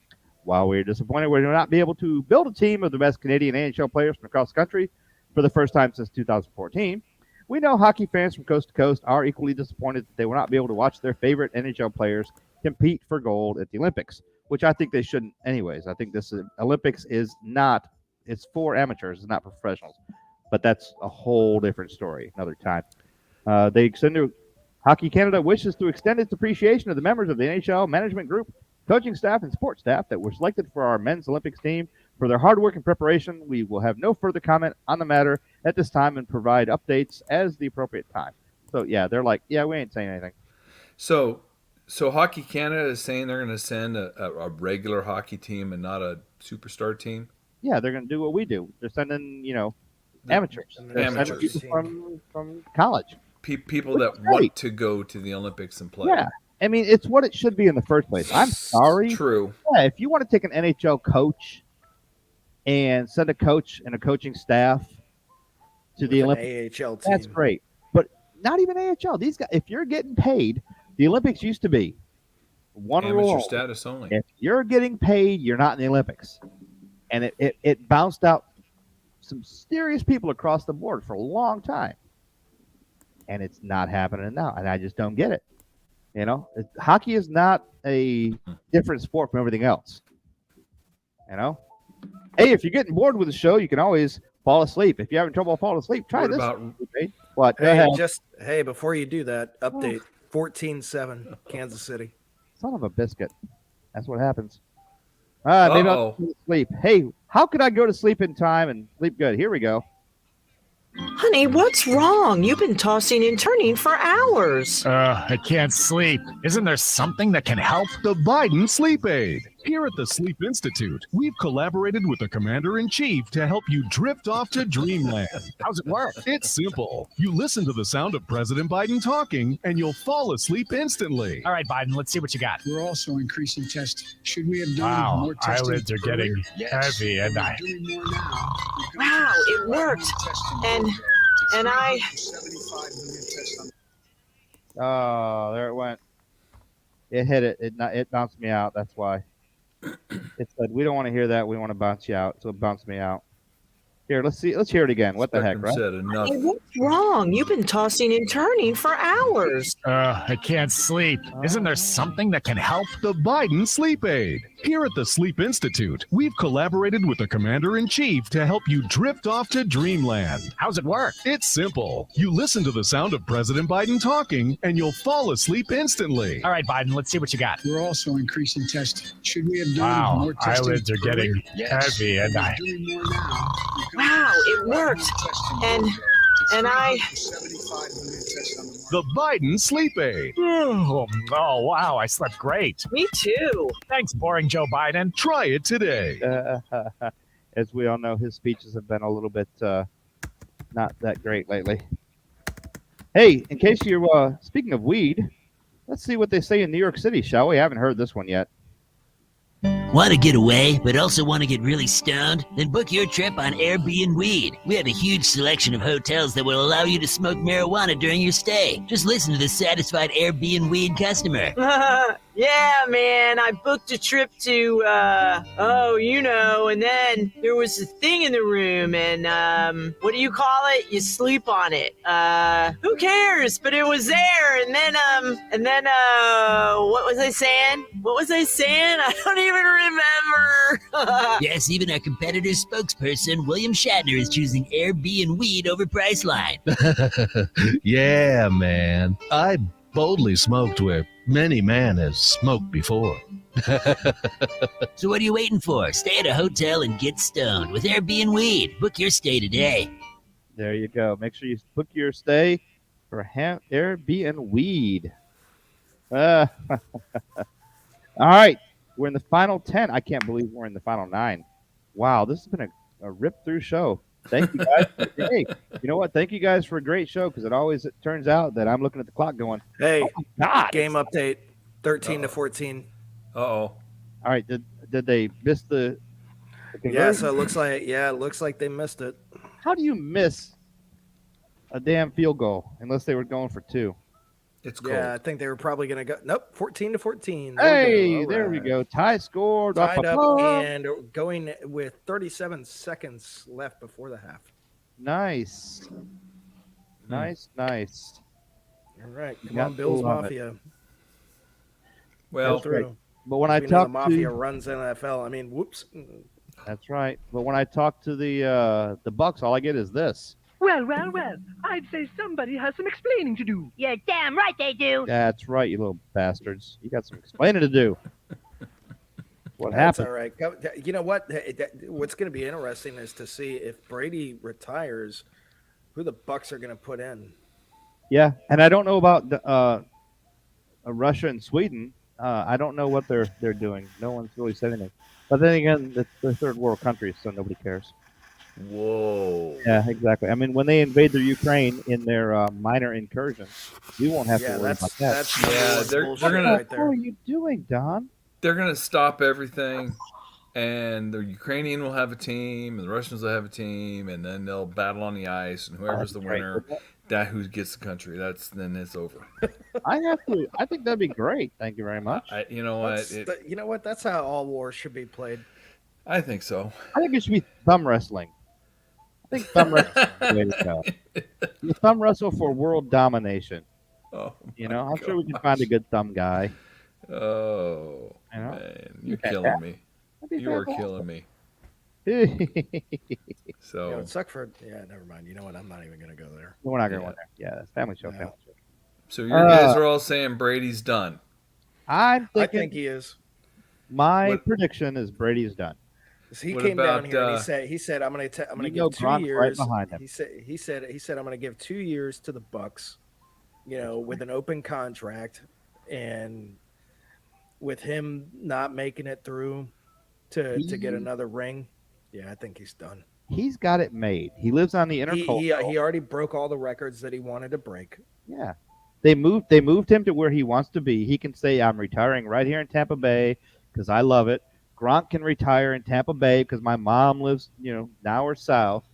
While we're disappointed we will not be able to build a team of the best Canadian NHL players from across the country for the first time since 2014, we know hockey fans from coast to coast are equally disappointed that they will not be able to watch their favorite NHL players compete for gold at the Olympics, which I think they shouldn't anyways. I think this Olympics is not, it's for amateurs, it's not for professionals. But that's a whole different story another time. Hockey Canada wishes to extend its appreciation to the members of the NHL management group, coaching staff, and support staff that were selected for our men's Olympics team for their hard work and preparation. We will have no further comment on the matter at this time and provide updates as the appropriate time. So, yeah, they're like, yeah, we ain't saying anything. So Hockey Canada is saying they're going to send a regular hockey team and not a superstar team? Yeah, they're going to do what we do. They're sending, amateurs. They're sending people from college. People that want to go to the Olympics and play. Yeah. I mean, it's what it should be in the first place. I'm sorry. True. Yeah, if you want to take an NHL coach and send a coach and a coaching staff to the Olympics, AHL team, that's great. But not even AHL. These guys, if you're getting paid, the Olympics used to be one rule. Amateur status only. If you're getting paid, you're not in the Olympics. And it bounced out some serious people across the board for a long time. And it's not happening now. And I just don't get it. Hockey is not a different sport from everything else. Hey, if you're getting bored with the show, you can always fall asleep. If you're having trouble falling asleep, try this. What? Hey, before you do that, update 14-7, Kansas City. Son of a biscuit. That's what happens. Maybe I'll go to sleep. Hey, how could I go to sleep in time and sleep good? Here we go. Honey, what's wrong? You've been tossing and turning for hours. I can't sleep. Isn't there something that can help? The Biden Sleep Aid. Here at the Sleep Institute, we've collaborated with the Commander-in-Chief to help you drift off to dreamland. How's it work? It's simple. You listen to the sound of President Biden talking, and you'll fall asleep instantly. All right, Biden, let's see what you got. We're also increasing testing. Should we have done more testing? Eyelids are getting heavy, and we're doing more now. Wow, it worked. And I... Oh, there it went. It hit it. It bounced me out. That's why. It said, we don't want to hear that. We want to bounce you out. So it bounced me out. Here, let's see. Let's hear it again. What the heck, Spectrum right? said enough. Hey, what's wrong? You've been tossing and turning for hours. I can't sleep. Isn't there something that can help? The Biden Sleep Aid. Here at the Sleep Institute, we've collaborated with the Commander-in-Chief to help you drift off to dreamland. How's it work? It's simple. You listen to the sound of President Biden talking, and you'll fall asleep instantly. All right, Biden, let's see what you got. We're also increasing testing. Should we have done Wow, more testing? eyelids are getting earlier? Yes. heavy, and We're doing more now. Wow, it worked. And I. 7,500 tests on the The Biden Sleep Aid. Oh, wow, I slept great. Me too. Thanks, boring Joe Biden. Try it today. As we all know, his speeches have been a little bit not that great lately. Hey, in case you're speaking of weed, let's see what they say in New York City, shall we? I haven't heard this one yet. Want to get away, but also want to get really stoned? Then book your trip on Airbnb Weed. We have a huge selection of hotels that will allow you to smoke marijuana during your stay. Just listen to the satisfied Airbnb Weed customer. Yeah, man, I booked a trip to, and then there was a thing in the room, and, what do you call it? You sleep on it. Who cares? But it was there, and then, what was I saying? I don't even remember. Yes, even our competitor's spokesperson, William Shatner, is choosing Airbnb Weed over Priceline. Yeah, man. I boldly smoked where many man has smoked before. So what are you waiting for? Stay at a hotel and get stoned with Airbnb Weed. Book your stay today. There you go. Make sure you book your stay for Airbnb Weed. All right. We're in the final 10. I can't believe we're in the final 9. Wow, this has been a rip-through show. Thank you guys. Hey, you know what? Thank you guys for a great show, because it turns out that I'm looking at the clock going, Hey, oh my God. Game update 13 to 14. Uh-oh. All right. Did they miss the Yeah, so it looks like they missed it. How do you miss a damn field goal unless they were going for 2? It's cold. Yeah, I think they were probably going to go. Nope, 14 to 14. There we go. Tie scored. Tied up and going with 37 seconds left before the half. Nice. Nice. All right, come got on, Bills full of it. Mafia. Well, That's right. But when I the talk Mafia to runs NFL. I mean, whoops. That's right. But when I talk to the Bucks, all I get is this. Well, I'd say somebody has some explaining to do. You're damn right they do. That's right, you little bastards. You got some explaining to do. What That's happened? all right. You know what? What's going to be interesting is to see if Brady retires, who the Bucks are going to put in. Yeah, and I don't know about Russia and Sweden. I don't know what they're doing. No one's really said anything. But then again, they're third world countries, so nobody cares. Whoa. Yeah, exactly. I mean, when they invade the Ukraine in their minor incursion, we won't have to worry about that. That's they're gonna. right there. What are you doing, Don? They're gonna stop everything, and the Ukrainian will have a team, and the Russians will have a team, and then they'll battle on the ice, and whoever's the winner, that who gets the country. Then it's over. I think that'd be great. Thank you very much. You know what? You know what? That's how all wars should be played. I think so. I think it should be thumb wrestling. I think thumb wrestling is the way to go. You thumb wrestle for world domination. Oh, I'm sure we can find a good thumb guy. Oh, man, you're killing me. You are killing me. So it sucked for. Yeah, never mind. You know what? I'm not even going to go there. We're not going to go there. Yeah, it's family show. No. Family show. So you guys are all saying Brady's done. I think he is. My prediction is Brady's done. So he came down here and he said I'm going to give 2 years. Right behind him. He said I'm going to give 2 years to the Bucks, with an open contract, and with him not making it through to get another ring. Yeah, I think he's done. He's got it made. He lives on the Intercultural. He already broke all the records that he wanted to break. Yeah. They moved him to where he wants to be. He can say, I'm retiring right here in Tampa Bay because I love it. Gronk can retire in Tampa Bay because my mom lives, an hour south.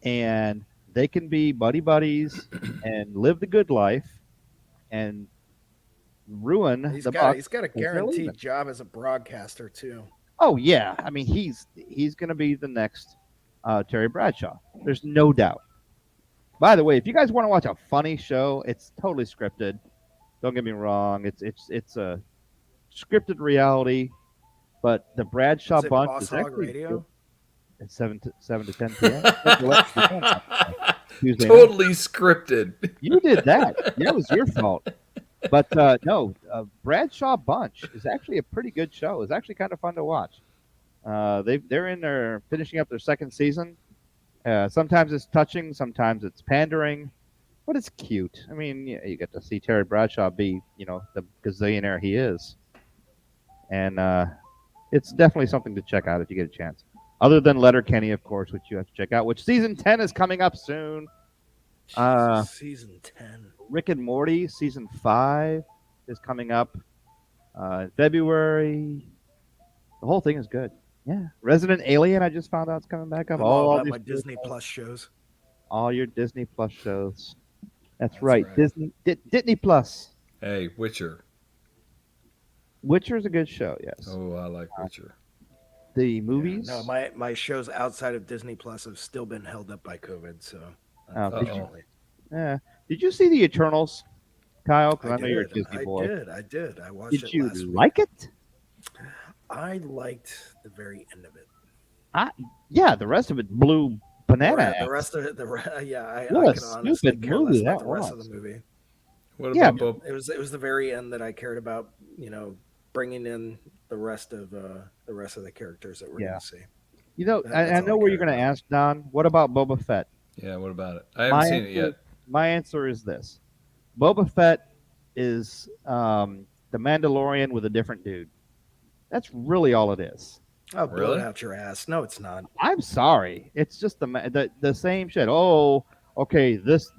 And they can be buddies and live the good life and ruin the Bucks. He's got a guaranteed job as a broadcaster, too. Oh, yeah. I mean, he's going to be the next Terry Bradshaw. There's no doubt. By the way, if you guys want to watch a funny show, it's totally scripted. Don't get me wrong. It's a scripted reality, but the Bradshaw Is it Bunch Boss is Hog actually Radio? at 7 to 10 p.m. Tuesday Totally night. scripted. You did that. That was your fault. But no, Bradshaw Bunch is actually a pretty good show. It's actually kind of fun to watch. They're finishing up their second season. Sometimes it's touching, sometimes it's pandering, but it's cute. I mean, you get to see Terry Bradshaw be, the gazillionaire he is, and it's definitely something to check out if you get a chance. Other than Letterkenny, of course, which you have to check out, which season 10 is coming up soon. Season 10. Rick and Morty season 5 is coming up in February. The whole thing is good. Yeah, Resident Alien. I just found out it's coming back up. I'm all about these my Disney Plus shows. all your Disney Plus shows. That's right. Disney Plus. Hey, Witcher. Witcher's a good show. Yes. Oh, I like Witcher. The movies. No, my shows outside of Disney Plus have still been held up by COVID. So, Unfortunately. Yeah. Did you see the Eternals, Kyle? Because I know you're a did. Disney boy. I did. I watched Did it you last week. like it? I liked the very end of it. Yeah, the rest of it blew banana. The rest of it, I What can a honestly stupid care less movie about that the rest of was. the movie. What Yeah, about Bob? It was the very end that I cared about. Bringing in the rest of the characters that we're going to see. I know where you're going to ask, Don. What about Boba Fett? Yeah, what about it? I haven't seen it yet. My answer is this: Boba Fett is the Mandalorian with a different dude. That's really all it is. Oh, blow it out your ass! No, it's not. I'm sorry. It's just the same shit. Oh, okay. This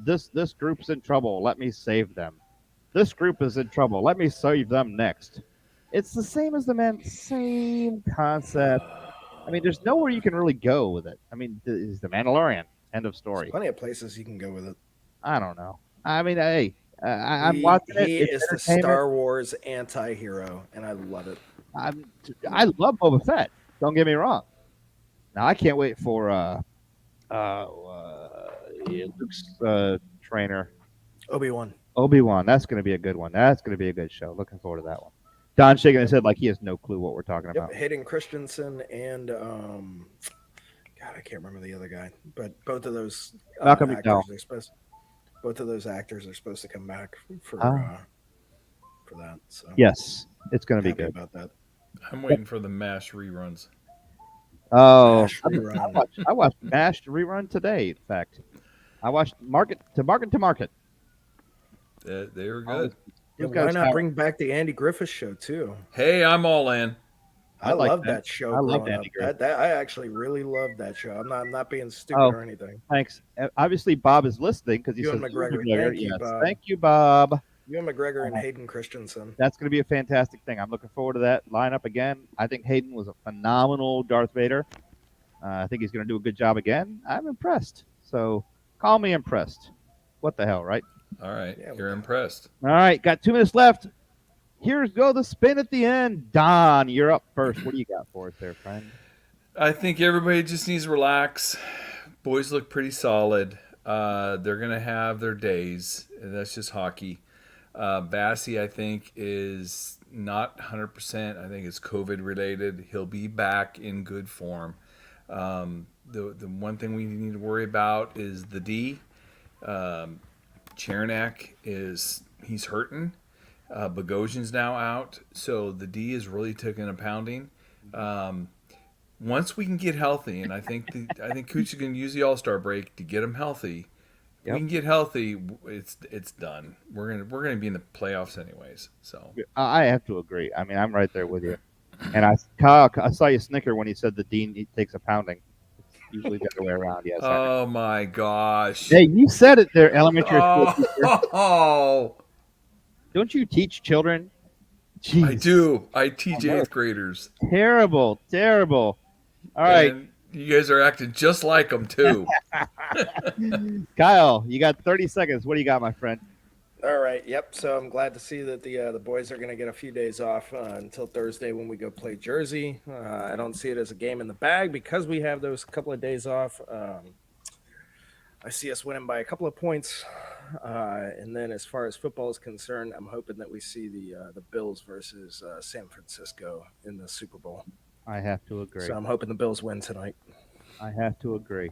group's in trouble. Let me save them. This group is in trouble. Let me save them next. It's the same as same concept. I mean, there's nowhere you can really go with it. I mean, it's the Mandalorian. End of story. There's plenty of places you can go with it. I don't know. I mean, hey, I'm watching it. He It's is the Star Wars anti-hero, and I love it. I love Boba Fett. Don't get me wrong. Now I can't wait for Luke's trainer, Obi-Wan. Obi-Wan. That's going to be a good one. That's going to be a good show. Looking forward to that one. Don shaking his head like he has no clue what we're talking about. Hayden Christensen and God, I can't remember the other guy, but both of those Malcolm actors McDowell. both of those actors are supposed to come back for that. So yes, it's going to be good. About that. I'm waiting for the MASH reruns. Oh, MASH rerun. I watched MASH rerun today. In fact, I watched Market to Market. They were good. Why not bring back the Andy Griffith Show too? Hey, I'm all in. I love that show. I love Andy Griffith. I actually really love that show. I'm not being stupid or anything. Thanks. Obviously, Bob is listening because he Ewan says McGregor. Thank you, Bob. Thank you, Bob. Ewan McGregor and Hayden Christensen. That's going to be a fantastic thing. I'm looking forward to that lineup again. I think Hayden was a phenomenal Darth Vader. I think he's going to do a good job again. I'm impressed. So call me impressed. What the hell, right? All right, you're impressed. All right, got 2 minutes left. Here's the spin at the end. Don, you're up first. What do you got for us there, friend? I think everybody just needs to relax. Boys look pretty solid. They're going to have their days. That's just hockey. Bassey, I think, is not 100%. I think it's COVID related. He'll be back in good form. The one thing we need to worry about is the D. Chernak he's hurting. Bogosian's now out, so the D is really taking a pounding. Once we can get healthy, and I think Cooch is going to use the All-Star break to get him healthy. If we can get healthy, it's done. We're gonna be in the playoffs anyways. So I have to agree. I mean, I'm right there with you. And Kyle, I saw you snicker when he said the Dean takes a pounding. It's usually the other way around. Yes. Oh my gosh. Hey, you said it there, elementary school teacher. Oh. Don't you teach children? Jeez. I do. I teach 8th graders. Terrible. All right. And you guys are acting just like them too. Kyle, you got 30 seconds. What do you got, my friend? All right. Yep. So I'm glad to see that the boys are going to get a few days off until Thursday when we go play Jersey. I don't see it as a game in the bag because we have those couple of days off. I see us winning by a couple of points. And then as far as football is concerned, I'm hoping that we see the Bills versus San Francisco in the Super Bowl. I have to agree. So I'm hoping the Bills win tonight. I have to agree.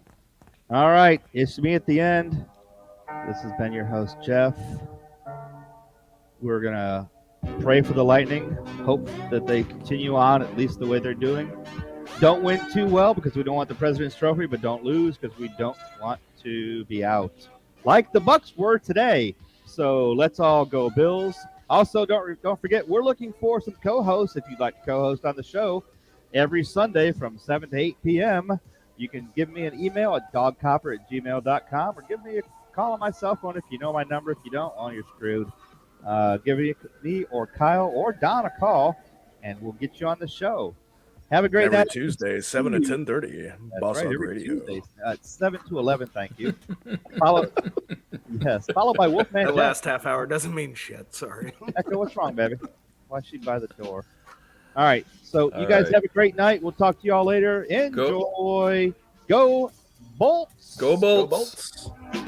All right. It's me at the end. This has been your host, Jeff. We're going to pray for the Lightning, hope that they continue on at least the way they're doing. Don't win too well because we don't want the President's Trophy, but don't lose because we don't want to be out like the Bucks were today. So let's all go Bills. Also, don't forget, we're looking for some co-hosts. If you'd like to co-host on the show every Sunday from 7 to 8 p.m., you can give me an email at dogcopper@gmail.com or give me a call on my cell phone if you know my number. If you don't, well, you're screwed. Give me or Kyle or Don a call, and we'll get you on the show. Have a great every night. Tuesday, 7 to 10:30. Boss right, Hog every Radio. Tuesday, 7 to 11. Thank you. Followed by Wolfman. The last half hour doesn't mean shit. Sorry. Echo, what's wrong, baby? Why is she by the door? All right. So you guys have a great night. We'll talk to you all later. Enjoy. Go Bolts. Go Bolts. Go Bolts.